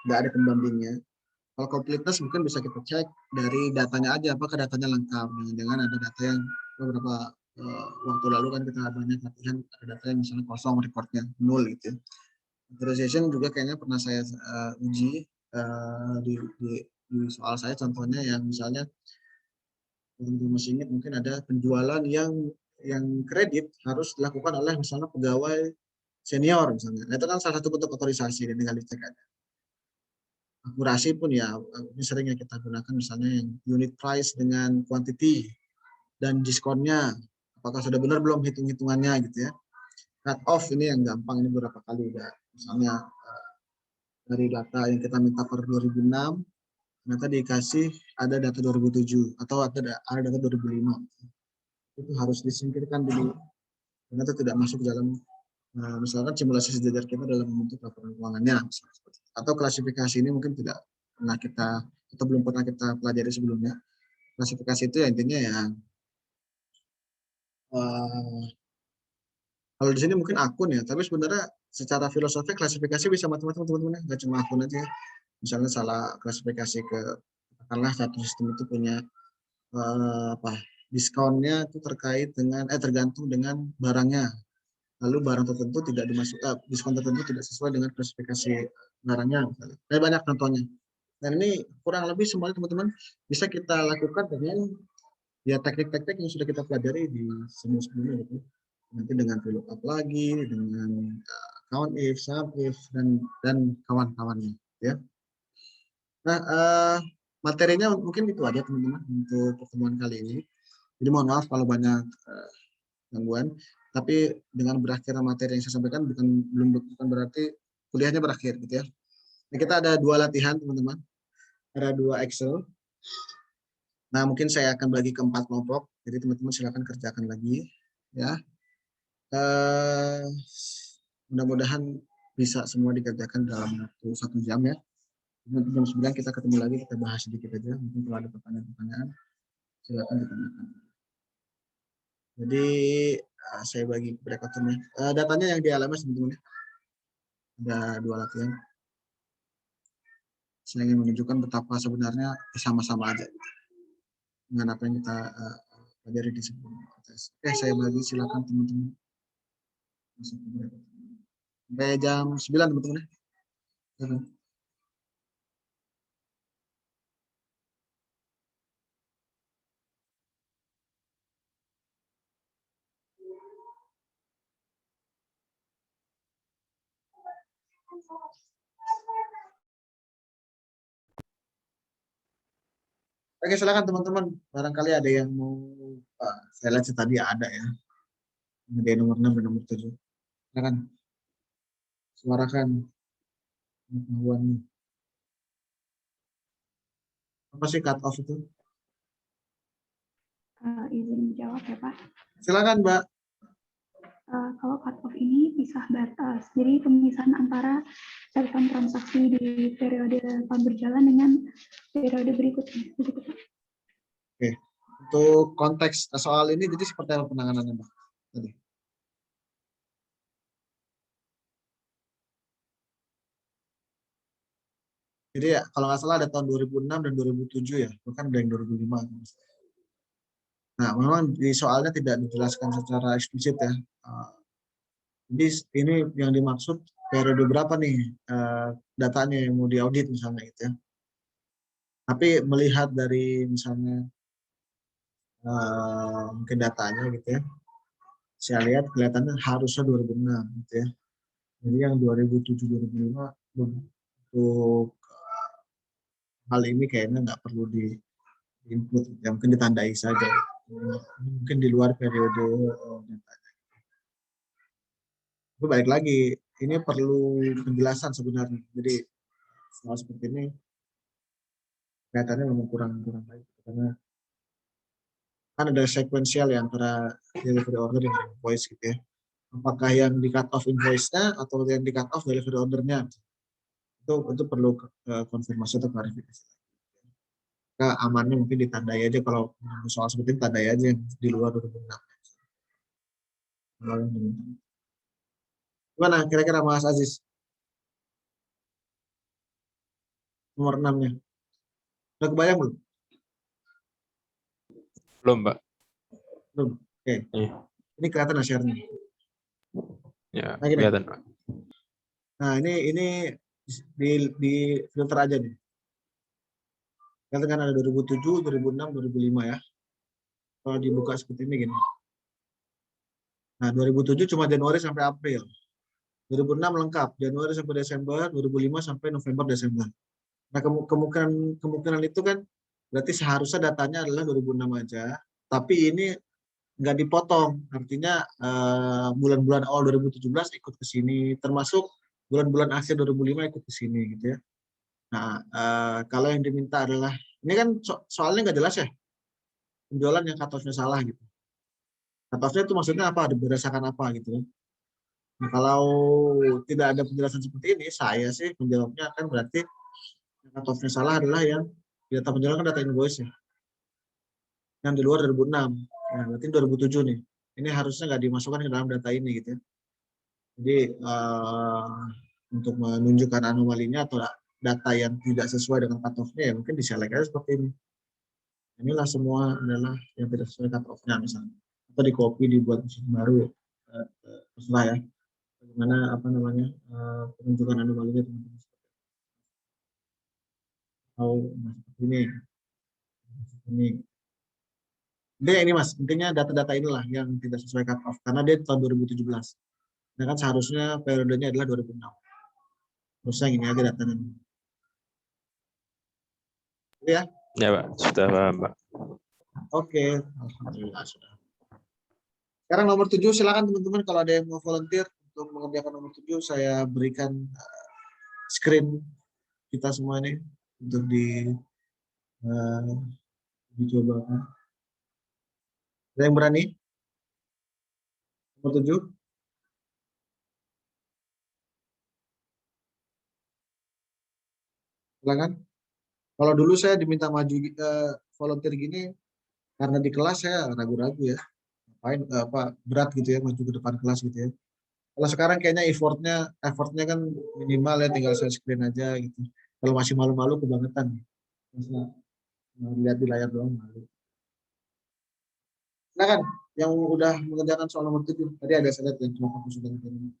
nggak ada pembandingnya. Kalau completeness mungkin bisa kita cek dari datanya aja, apakah datanya lengkap. Jangan ada data yang beberapa waktu lalu kan kita banyak latihan, ada data yang misalnya kosong, recordnya 0 gitu ya. Authorization juga kayaknya pernah saya uji di soal saya, contohnya yang misalnya masih ingat mungkin ada penjualan yang kredit harus dilakukan oleh misalnya pegawai senior misalnya. Nah, itu kan salah satu bentuk otorisasi dan tinggal dicek aja. Akurasi pun ya ini sering yang kita gunakan misalnya yang unit price dengan quantity dan diskonnya, apakah sudah benar belum hitung-hitungannya gitu ya. Cut off ini yang gampang, ini beberapa kali udah misalnya dari data yang kita minta per 2006 ternyata dikasih ada data 2007 atau ada data 2005, itu harus disingkirkan dulu karena itu tidak masuk dalam misalkan simulasi sejajar kita dalam membentuk laporan keuangannya atau klasifikasi ini mungkin tidak pernah kita atau belum pernah kita pelajari sebelumnya. Klasifikasi itu ya intinya ya Kalau di sini mungkin akun ya, tapi sebenarnya secara filosofi klasifikasi bisa macam-macam teman-teman ya, nggak cuma akun aja. Misalnya salah klasifikasi ke, katakanlah satu sistem itu punya apa diskonnya itu terkait dengan tergantung dengan barangnya. Lalu barang tertentu tidak dimasuk, diskon tertentu tidak sesuai dengan klasifikasi barangnya. Misalnya. Banyak contohnya. Dan ini kurang lebih semuanya teman-teman bisa kita lakukan dengan ya teknik-teknik yang sudah kita pelajari di sebelum-sebelumnya gitu. Nanti dengan VLOOKUP lagi, dengan count if, sum if, dan kawan-kawannya. Ya. Nah, materinya mungkin itu aja teman-teman untuk pertemuan kali ini. Jadi mohon maaf kalau banyak gangguan, tapi dengan berakhirnya materi yang saya sampaikan bukan berarti kuliahnya berakhir gitu ya. Nah, kita ada 2 latihan teman-teman, ada 2 Excel. Nah mungkin saya akan bagi ke 4 kelompok, jadi teman-teman silakan kerjakan lagi ya. Mudah-mudahan bisa semua dikerjakan dalam waktu 1 jam ya. Nanti jam 9 kita ketemu lagi, kita bahas sedikit aja. Mungkin kalau ada pertanyaan-pertanyaan, silakan ditanyakan. Jadi saya bagi breakout-nya. Datanya yang di LMS teman-teman ya. Ada 2 latihan. Saya ingin menunjukkan betapa sebenarnya sama-sama aja dengan apa yang kita pelajari di sebelum tes. Oke, saya bagi, silakan teman-teman. Sampai jam 9 teman-teman ya. Oke, silakan teman-teman. Barangkali ada yang mau, saya lihat tadi ada ya. Ada nomor 6 dan nomor 7. Silakan. Suarakan pengetahuannya. Apa sih cut off itu? Izin jawab ya Pak. Silakan Mbak. Kalau cut off ini pisah batas, jadi pemisahan antara catatan transaksi di periode tahun berjalan dengan periode berikutnya. Begitu, Pak. Oke. Untuk konteks soal ini, jadi seperti apa penanganannya Mbak? Tadi. Jadi ya, kalau nggak salah ada tahun 2006 dan 2007 ya, bahkan ada yang 2005. Nah, memang di soalnya tidak dijelaskan secara eksplisit ya. Jadi ini yang dimaksud periode berapa nih datanya yang mau diaudit misalnya gitu ya. Tapi melihat dari misalnya mungkin datanya gitu ya, saya lihat kelihatannya harusnya 2006 gitu ya. Jadi yang 2007-2005 untuk hal ini kayaknya nggak perlu di-input, ya mungkin ditandai saja. Mungkin di luar periode datanya. Tapi balik lagi, ini perlu penjelasan sebenarnya. Jadi soal seperti ini kelihatannya memang kurang baik karena kan ada sekuensial ya antara delivery order dengan invoice gitu ya. Apakah yang di cut off invoice-nya atau yang di cut off delivery order-nya? Itu perlu konfirmasi atau klarifikasi. Nah, amannya mungkin ditandai aja kalau soal seperti ini, tandai aja di luar 2006. Gimana kira-kira Mas Aziz? Nomor 6-nya. Udah kebayang belum? Belum, Mbak. Belum. Oke. Iya. Ini kelihatan share-nya. Ya, Nah, gini. kelihatan, Pak. Nah, ini di filter aja nih. Kelihatan kan ada 2007, 2006, 2005 ya. Kalau dibuka seperti ini gini. Nah, 2007 cuma Januari sampai April. 2006 lengkap, Januari sampai Desember, 2005 sampai November Desember. Nah, kemungkinan itu kan berarti seharusnya datanya adalah 2006 aja, tapi ini nggak dipotong. Artinya bulan-bulan awal 2017 ikut ke sini, termasuk bulan-bulan akhir 2005 ikut ke sini gitu ya. Nah, kalau yang diminta adalah, ini kan soalnya nggak jelas ya, penjualan yang cut-off-nya salah gitu. Cut-off-nya itu maksudnya apa, berdasarkan apa gitu ya. Nah, kalau tidak ada penjelasan seperti ini, saya sih menjawabnya kan berarti cut-off-nya salah adalah yang data penjualan kan data invoice ya. Yang di luar 2006, nah berarti 2007 nih. ini harusnya nggak dimasukkan ke dalam data ini gitu ya. Jadi untuk menunjukkan anomalinya atau data yang tidak sesuai dengan cut-off-nya ya mungkin diselect aja seperti ini. Inilah semua adalah yang tidak sesuai cut-off-nya misalnya. Atau di copy dibuat mesin baru, terserah ya. Bagaimana apa namanya penunjukan anomalinya teman-teman. Atau seperti ini. Ini. Intinya ini mas, intinya data-data inilah yang tidak sesuai cut-off karena dia tahun 2017. Nah kan seharusnya periodenya adalah 2006. Harusnya gini aja datanya. Ya. Ya, Pak. Sudah paham, Pak. Oke, alhamdulillah sudah. Sekarang nomor 7, silakan teman-teman kalau ada yang mau volunteer untuk mengerjakan nomor 7, saya berikan screen kita semua ini untuk dicoba. Ada yang berani? Nomor 7? Silakan. Kalau dulu saya diminta maju volunteer gini karena di kelas saya ragu-ragu ya. Ngapain berat gitu ya maju ke depan kelas gitu ya. Kalau sekarang kayaknya effortnya kan minimal ya, tinggal share screen aja gitu. Kalau masih malu-malu kebangetan. Masa lihat di layar doang malu. Silakan yang udah mengerjakan soal nomor 7. Tadi ada saya lihat yang cuma fokus sudah ngerjain.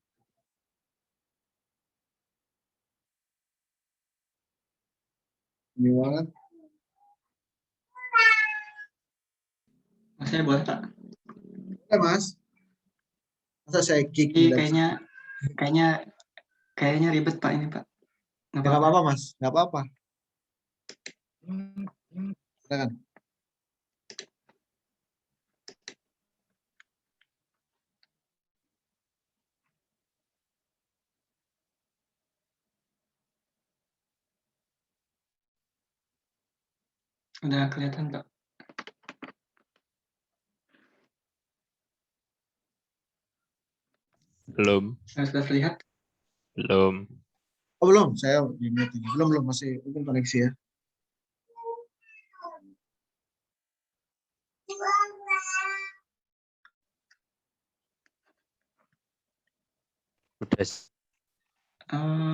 Ini banget. Mas, saya boleh, Pak? Ya, Mas. Masa saya kick Ini kayaknya ribet, Pak, ini, Pak. Nggak apa-apa, Mas. Nggak apa-apa. Silakan. Udah kelihatan, Pak. Belum. Sudah terlihat? Belum. Oh, belum. Saya di mute ini. Belum masih mungkin koneksi ya. Udah.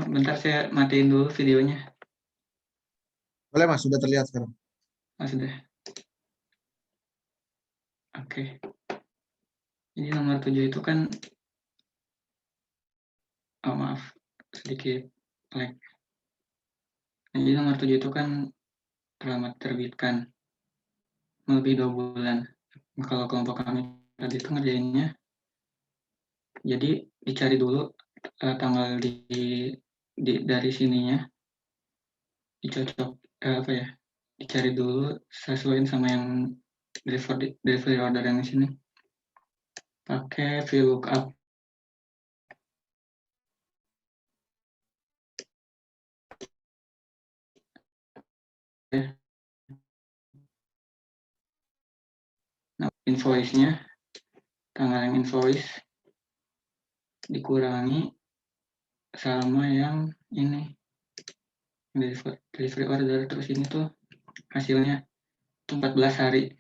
Bentar, saya matiin dulu videonya. Boleh, Mas. Sudah terlihat sekarang. Sudah. Oke. Jadi nomor 7 itu kan, oh maaf, sedikit lag. Jadi nomor 7 itu kan telah terbitkan lebih 2 bulan. Kalau kelompok kami tadi itu ngerjainnya, jadi dicari dulu tanggal dari sininya, dicocok dicari dulu sesuaiin sama yang delivery order yang di sini. Pakai VLOOKUP. Nah, invoice-nya, tanggal yang invoice dikurangi sama yang ini, delivery order, terus ini tuh hasilnya 14 hari.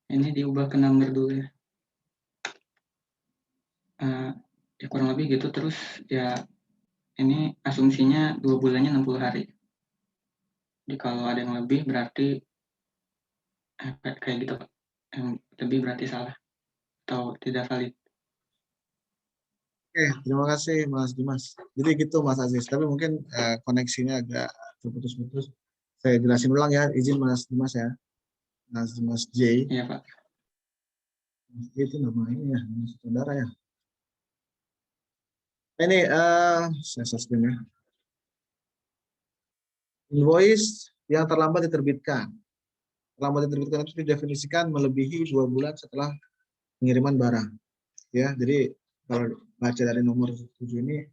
Ini diubah ke number dulu ya. Ya kurang lebih gitu, terus ya ini asumsinya 2 bulannya 60 hari. Jadi kalau ada yang lebih berarti kayak gitu, Pak. Yang lebih berarti salah atau tidak valid. Oke, terima kasih Mas Dimas. Jadi gitu Mas Aziz, tapi mungkin koneksinya agak terputus-putus. Saya jelasin ulang ya, izin Mas Dimas ya. Mas Dimas J. Iya, Pak. Mas J itu nama ini ya, nama saudara ya. Ini saya screen ya. Invoice yang terlambat diterbitkan. Terlambat diterbitkan itu didefinisikan melebihi 2 bulan setelah pengiriman barang. Ya, jadi kalau baca dari nomor 7 ini,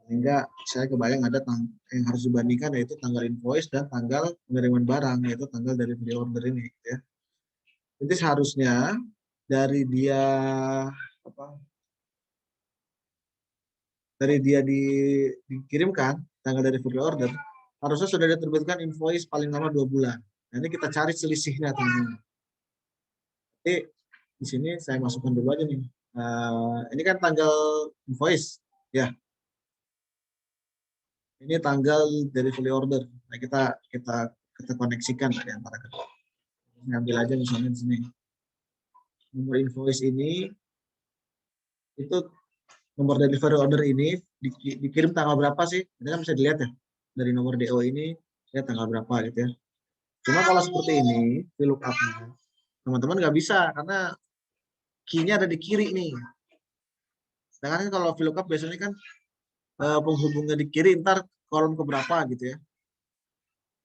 sehingga saya kebayang ada yang harus dibandingkan, yaitu tanggal invoice dan tanggal pengiriman barang, yaitu tanggal dari pre-order ini. Ya. Jadi seharusnya dari dia dikirimkan tanggal dari pre-order, harusnya sudah diterbitkan invoice paling lama 2 bulan. Nah, ini kita cari selisihnya teman-teman. Jadi Di sini saya masukkan dulu aja nih. Ini kan tanggal invoice, ya. Ini tanggal delivery order. Nah, kita koneksikan di antara kedua. Ngambil aja misalnya di sini. Nomor invoice ini itu nomor delivery order ini dikirim tanggal berapa sih? Ini kan bisa dilihat ya. Dari nomor DO ini ya tanggal berapa gitu ya. Cuma kalau seperti ini, VLOOKUP-nya teman-teman nggak bisa karena key-nya ada di kiri nih. Sedangkan kalau VLOOKUP biasanya kan penghubungnya di kiri, ntar kolom keberapa gitu ya.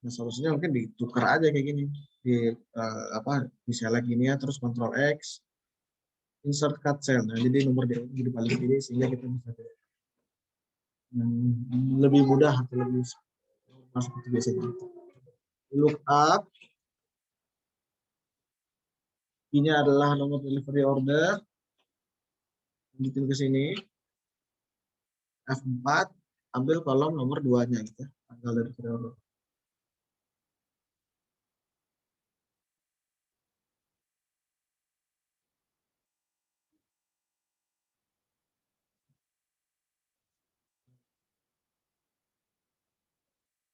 Nah, solusinya mungkin ditukar aja kayak gini. Di select gini ya, terus Ctrl X, insert cut cell. Nah, jadi nomor DO di paling kiri sehingga kita bisa lebih mudah atau lebih seperti biasanya. Lookup ini adalah nomor delivery order. Lanjutin ke sini. F4 ambil kolom nomor 2-nya gitu. Tanggal delivery order.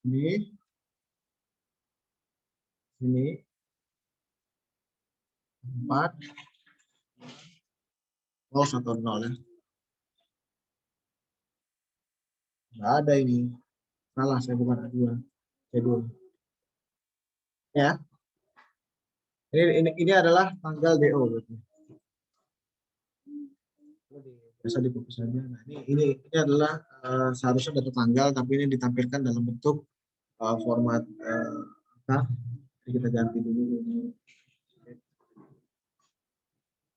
Ini 4 atau 0 ya. Nggak ada ini. Salah, saya bukan A2. C2. Ya. Ini adalah tanggal DO berarti. Bisa dikopi saja. Nah, ini adalah seharusnya data tanggal tapi ini ditampilkan dalam bentuk format jadi kita ganti dulu.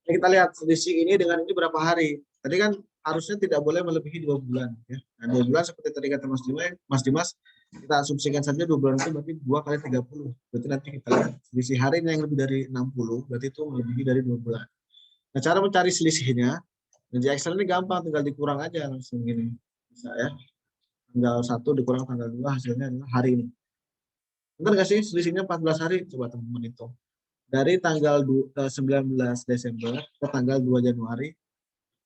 Ini kita lihat selisih ini dengan ini berapa hari. Tadi kan harusnya tidak boleh melebihi 2 bulan. Ya. Nah, 2 bulan seperti tadi kata Mas Dimas, kita asumsikan saja 2 bulan itu berarti 2 kali 30. Berarti nanti kita lihat selisih harinya yang lebih dari 60, berarti itu melebihi dari 2 bulan. Nah, cara mencari selisihnya, di Excel ini gampang, tinggal dikurang aja langsung gini. Bisa ya. Tanggal 1 dikurang tanggal 2 hasilnya adalah hari ini. Benar nggak sih selisihnya 14 hari? Coba teman-teman hitung. Dari tanggal 19 Desember ke tanggal 2 Januari,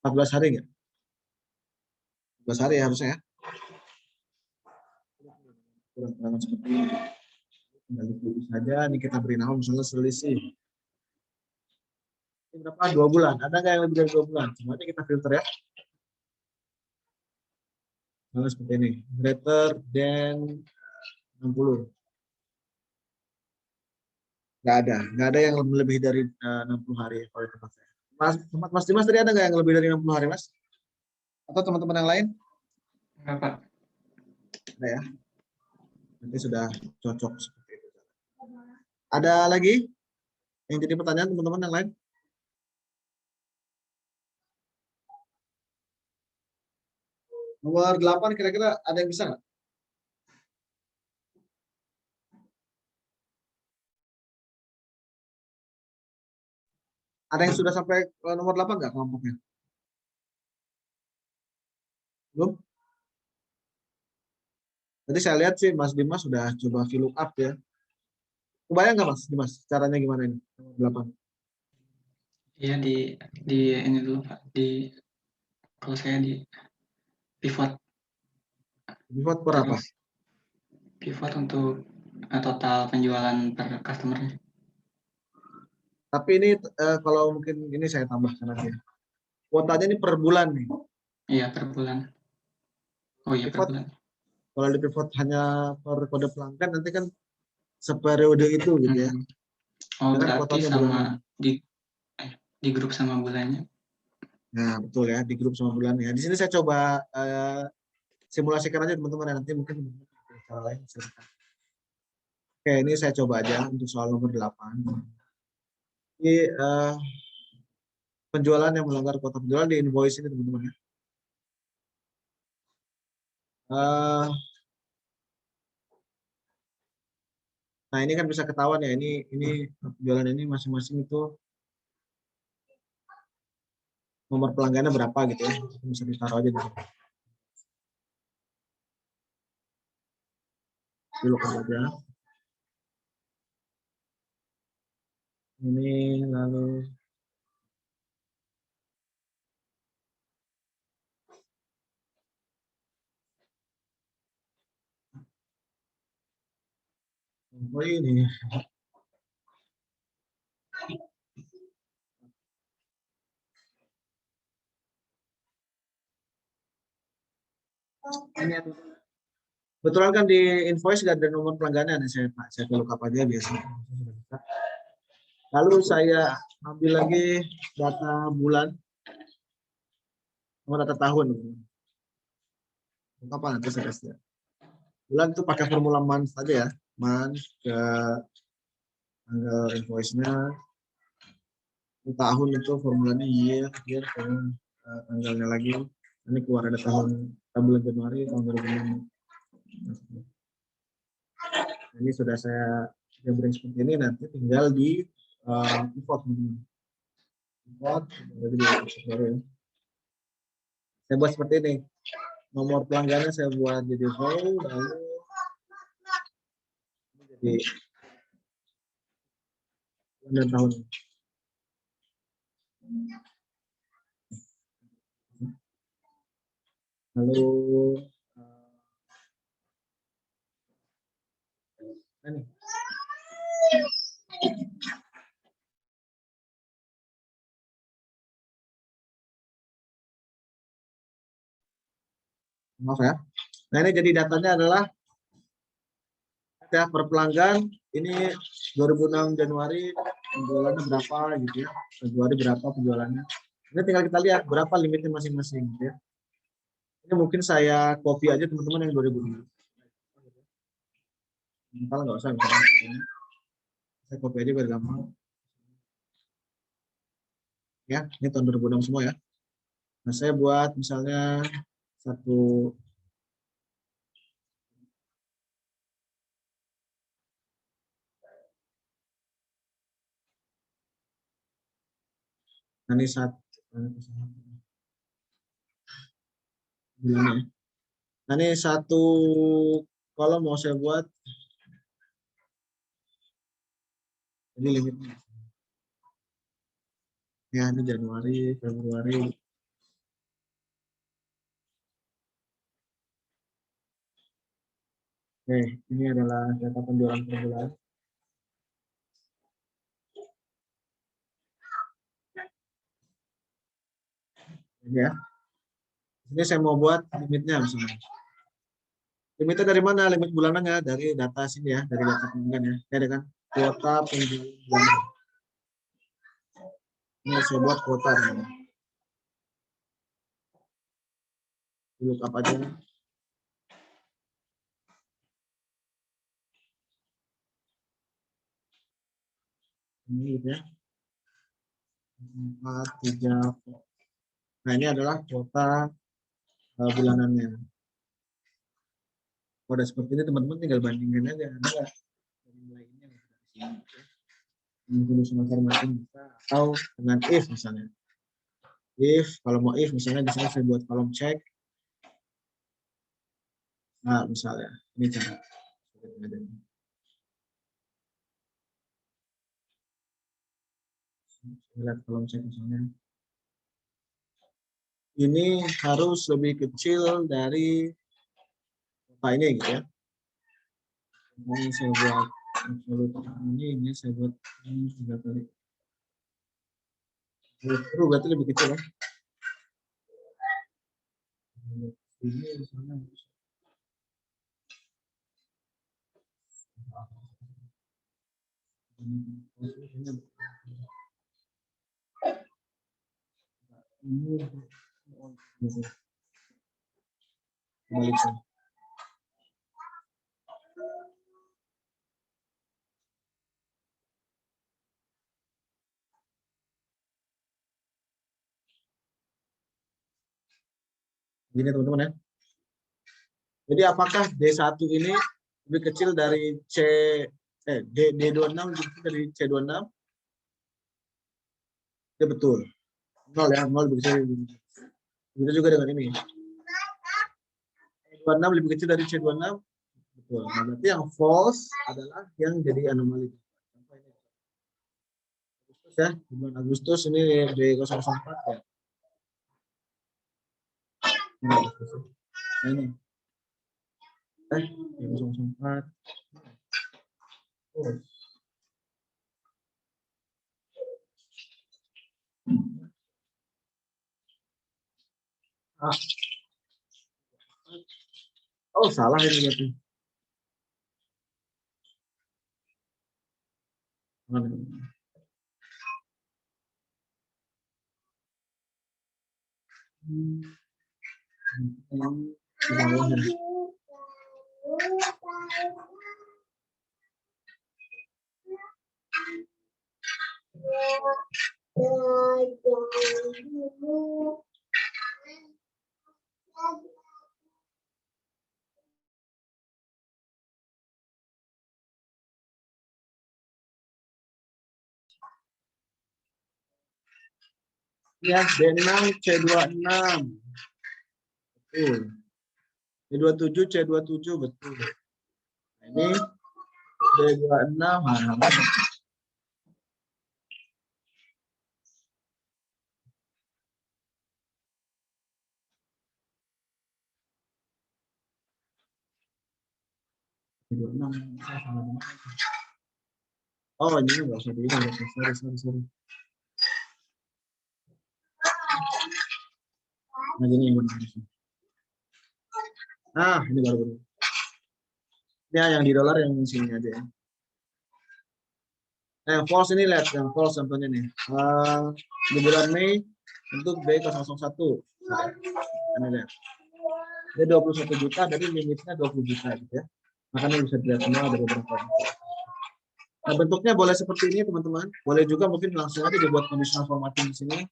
14 hari nggak? 14 hari ya harusnya ya. Kurang-kurang seperti ini. Tinggal ditulis saja, ini kita beri nama misalnya selisih. Ini berapa? 2 bulan. Ada nggak yang lebih dari 2 bulan? Semuanya kita filter ya. Misalnya seperti ini. Greater than 60. Nggak ada yang lebih dari 60 hari kalau di tempat saya. Mas Dimas tadi ada nggak yang lebih dari 60 hari, Mas? Atau teman-teman yang lain? Enggak, Pak. Ada ya. Nanti sudah cocok seperti itu. Ada lagi yang jadi pertanyaan teman-teman yang lain? Nomor 8 kira-kira ada yang bisa nggak? Ada yang sudah sampai nomor 8 nggak kelompoknya? Belum? Tadi saya lihat sih Mas Dimas sudah coba VLOOKUP ya. Kebayang nggak Mas Dimas caranya gimana ini? Nomor 8. Iya di ini dulu Pak, kalau saya di pivot. Pivot per apa? Terus pivot untuk total penjualan per customer. Tapi ini kalau mungkin ini saya tambahkan aja. Kuotanya ini per bulan nih. Iya, per bulan. Oh iya, per Pivot, bulan. kalau di pivot hanya per kode pelanggan nanti kan seperiode itu gitu ya. Oh, Dengan berarti kuotanya sama bulanan. di grup sama bulannya. Nah, betul ya, di grup sama bulan ya. Di sini saya coba simulasikan aja teman-teman, nanti mungkin cara lain. Oke, ini saya coba aja untuk soal nomor 8. Ini penjualan yang melanggar kuota penjualan di invoice ini teman-teman ya. Nah, ini kan bisa ketahuan ya, ini penjualan ini masing-masing itu nomor pelanggannya berapa gitu ya. Bisa ditaruh aja di sini. Dulu aja. Ini lalu Oh ini. Ini kebetulan kan di invoice gak ada nomor pelangganan ya, saya look up aja biasanya. Lalu saya ambil lagi data bulan sama data tahun. Apa nanti saya kasih. Bulan itu pakai formula month saja ya, month ke tanggal invoice-nya. Tahun itu formulanya year tanggalnya lagi. Ini keluar ada bulan Januari tahun 2006. Ini sudah saya gambarin seperti ini, nanti tinggal di import. Saya buat seperti ini. Nomor pelanggannya saya buat jadi row, lalu jadi bulan dan tahun. Lalu ini. Maaf ya. Nah ini jadi datanya adalah ya per pelanggan ini 2006 Januari penjualannya berapa gitu ya. Februari berapa penjualannya. Ini tinggal kita lihat berapa limitnya masing-masing gitu ya. Ini mungkin saya copy aja teman-teman yang 2006. Kalau nggak usah misalnya. Saya copy aja biar gampang. Ya, ini tahun 2006 semua ya. Nah, saya buat misalnya satu ini satu bulannya. Nah, ini satu kolom mau saya buat ini limitnya. Ya, ini Januari, Februari. Oke, ini adalah data penjualan per bulan. Ini ya. Ini saya mau buat limitnya misalnya. Limitnya dari mana? Limit bulanannya dari data sini ya, dari data pelanggan ya. Ini ada kan kuota penjualan bulanan. Ini saya buat kuota. Look up aja. Ini gitu ya. 4, 3. Nah ini adalah kuota bulanannya. Kalau udah seperti ini teman-teman tinggal bandingkan aja. Ada nggak dari mulai ini yang sudah di sini? Menggunakan masing-masing bisa atau dengan if misalnya. If kalau mau if misalnya di sini saya buat kolom check. Nah misalnya ini cara. Lihat kolom check misalnya. Ini harus lebih kecil dari kota ini gitu ya. Ini saya buat ini saya buat ini 3 kali. Terus berarti lebih kecil ya. Ini misalnya ini balik sih. Gini teman-teman ya. Jadi apakah D1 ini lebih kecil dari D26 lebih kecil dari C26? Ya betul. 0 ya, 0 lebih kecil. Begitu juga dengan ini. D26 lebih kecil dari C26? Betul. Nah, berarti yang false adalah yang jadi anomali. Agustus ya, di bulan Agustus ini D004 ya. Nah, ini. D004. Ah. Oh, salah ini berarti. Ya, D6, C26. Betul. D27, C27, betul. Nah, ini D26. Nah, D26. Oh, ini nggak usah dihitung. Sorry. Nah, ini yang benar. Nah, ini baru. Ya, yang di dolar yang sini aja ya. Yang false ini lihat, yang false contohnya nih. Di bulan Mei untuk B001. Nah, ini lihat. Dia 21 juta, jadi limitnya 20 juta gitu ya. Makanya bisa dilihat semua ada beberapa. Nah, bentuknya boleh seperti ini teman-teman. Boleh juga mungkin langsung aja dibuat conditional formatting di sini.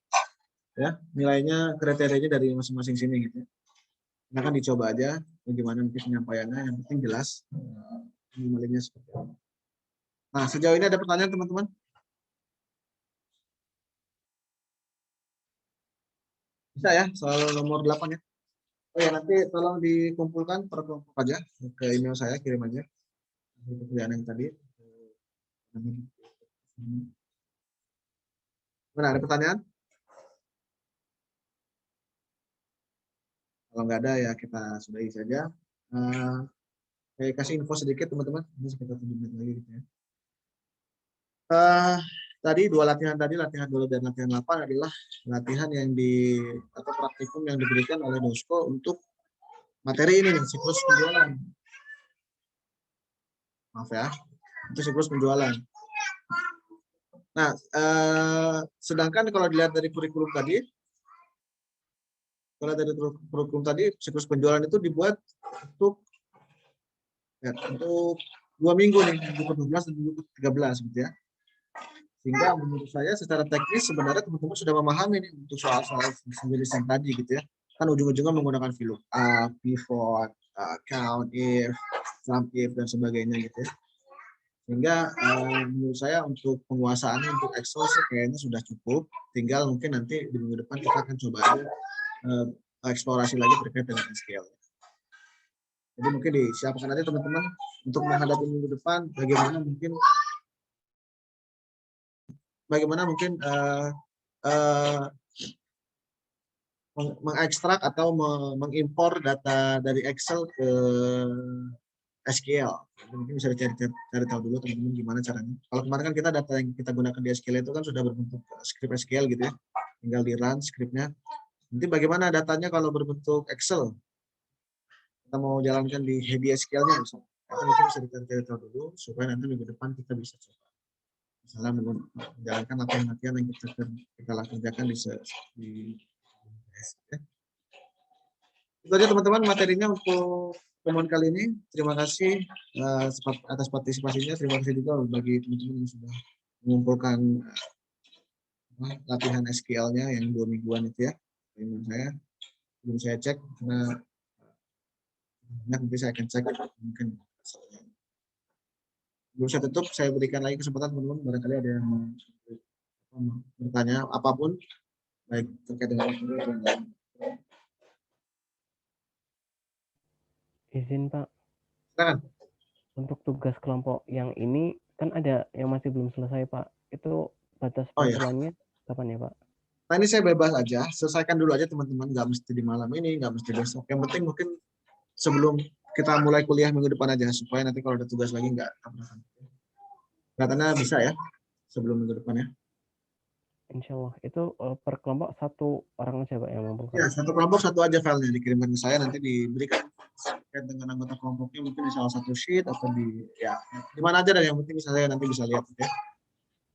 Ya, nilainya kriterianya dari masing-masing sini gitu ya. Nah, kan dicoba aja bagaimana nanti penyampaiannya, yang penting jelas minimalnya seperti apa. Nah, sejauh ini ada pertanyaan teman-teman? Bisa ya, soal nomor 8 ya. Oh ya, nanti tolong dikumpulkan per kelompok aja ke email saya, kirim aja pekerjaan yang tadi. Mana ada pertanyaan? Kalau nggak ada ya kita sudahi saja. Saya kasih info sedikit teman-teman. Ini sekitar 7 menit lagi gitu ya. Tadi dua latihan tadi, latihan 2 dan latihan 8 adalah latihan yang atau praktikum yang diberikan oleh Dosko untuk materi ini nih, siklus penjualan. Maaf ya, itu siklus penjualan. Nah, sedangkan kalau dilihat dari kurikulum tadi, siklus penjualan itu dibuat untuk 2 minggu nih, minggu ke-12 dan minggu ke-13 gitu ya. Sehingga menurut saya secara teknis sebenarnya teman-teman sudah memahami nih untuk soal-soal jenis yang tadi gitu ya. Kan ujung-ujungnya menggunakan VLOOKUP, pivot, count if, sum if dan sebagainya gitu ya. Sehingga menurut saya untuk penguasaan untuk Excel kayaknya sudah cukup. Tinggal mungkin nanti di minggu depan kita akan coba eksplorasi lagi terkait dengan SQL. Jadi mungkin disiapkan aja teman-teman untuk menghadapi minggu depan bagaimana mungkin mengekstrak atau mengimpor data dari Excel ke SQL. Mungkin bisa cari tahu dulu teman-teman gimana caranya. Kalau kemarin kan kita data yang kita gunakan di SQL itu kan sudah berbentuk script SQL gitu ya. Tinggal di run scriptnya. Nanti bagaimana datanya kalau berbentuk Excel? Kita mau jalankan di heavy SQL-nya misalnya. Itu mungkin bisa dicari tahu dulu supaya nanti minggu depan kita bisa coba. Misalnya menjalankan latihan-latihan yang kita kerjakan di itu aja teman-teman materinya untuk teman kali ini. Terima kasih atas partisipasinya. Terima kasih juga bagi teman-teman yang sudah mengumpulkan latihan SQL-nya yang 2 mingguan itu ya. Belum saya cek karena nanti saya akan cek mungkin. Belum saya tutup, saya berikan lagi kesempatan teman-teman barangkali ada yang mau bertanya apapun baik terkait dengan Izin Pak, silakan. untuk tugas kelompok yang ini kan ada yang masih belum selesai Pak. Itu batas bantuannya kapan ya Pak? Nah ini saya bebas aja, selesaikan dulu aja teman-teman, nggak mesti di malam ini, nggak mesti besok. Yang penting mungkin sebelum kita mulai kuliah minggu depan aja, supaya nanti kalau ada tugas lagi nggak tabrakan. Kelihatannya bisa ya sebelum minggu depan ya. Insya Allah. Itu per kelompok satu orang aja Pak yang mampu. Ya, satu kelompok satu aja filenya dikirimkan ke saya, nanti diberikan terkait dengan anggota kelompoknya mungkin di salah satu sheet atau di ya di mana aja, dan yang penting saya nanti bisa lihat ya.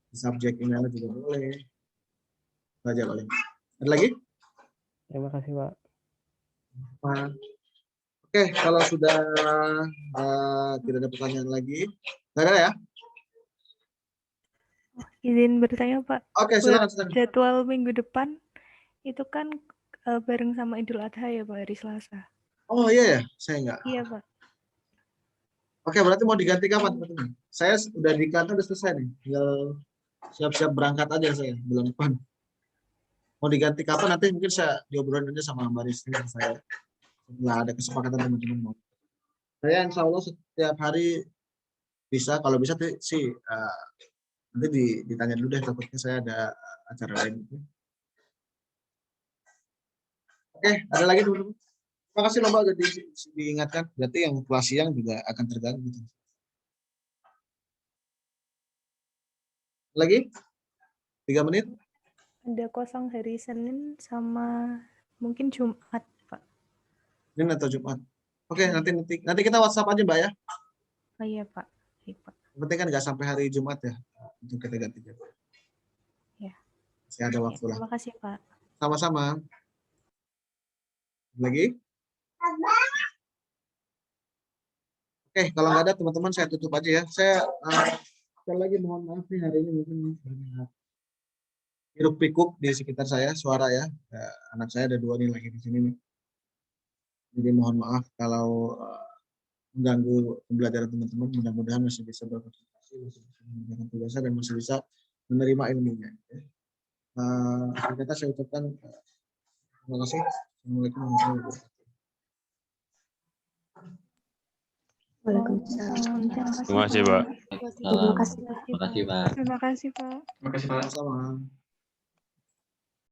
Di subjek emailnya juga boleh. Itu aja paling. Ada lagi? Terima kasih Pak. Nah, oke, kalau sudah tidak ada pertanyaan lagi, nggak ada ya? Izin bertanya Pak, Oke, silakan. jadwal minggu depan itu kan bareng sama Idul Adha ya Pak, hari Selasa. Oh iya ya, saya nggak. Iya Pak. Oke, berarti mau diganti kapan teman-teman? Saya udah di kantor udah selesai nih, tinggal siap-siap berangkat aja saya bulan depan. Mau diganti kapan nanti mungkin saya diobrolin aja sama Mbak Rizky saya. Setelah ada kesepakatan teman-teman mau. Saya insya Allah setiap hari bisa, kalau bisa sih nanti ditanya dulu deh, takutnya saya ada acara lain. Oke, ada lagi teman-teman? Terima kasih loh Mbak, jadi diingatkan. Berarti yang kelas siang juga akan terganggu. Lagi? 3 menit? Ada kosong hari Senin sama mungkin Jumat Pak. Senin atau Jumat? Oke, nanti kita WhatsApp aja Mbak ya. Oh iya Pak. Baik, Pak. Yang penting kan nggak sampai hari Jumat ya, untuk kita ganti jadwal. Ya. Masih ada waktu lah. Terima kasih Pak. Sama-sama. Lagi? Oke, kalau nggak ada teman-teman saya tutup aja ya. Saya sekali lagi mohon maaf nih hari ini mungkin hiruk pikuk di sekitar saya suara ya. Anak saya ada 2 nih lagi di sini nih. Jadi mohon maaf kalau mengganggu pembelajaran teman-teman. Mudah-mudahan masih bisa berkonsentrasi, masih bisa mengerjakan tugasnya dan masih bisa menerima ilmunya. Akhir kata saya ucapkan terima kasih. Assalamualaikum warahmatullahi wabarakatuh. Waalaikumsalam. Terima kasih Pak. Terima kasih. Terima kasih, Pak. Terima kasih Pak. Terima kasih Pak. Sama-sama.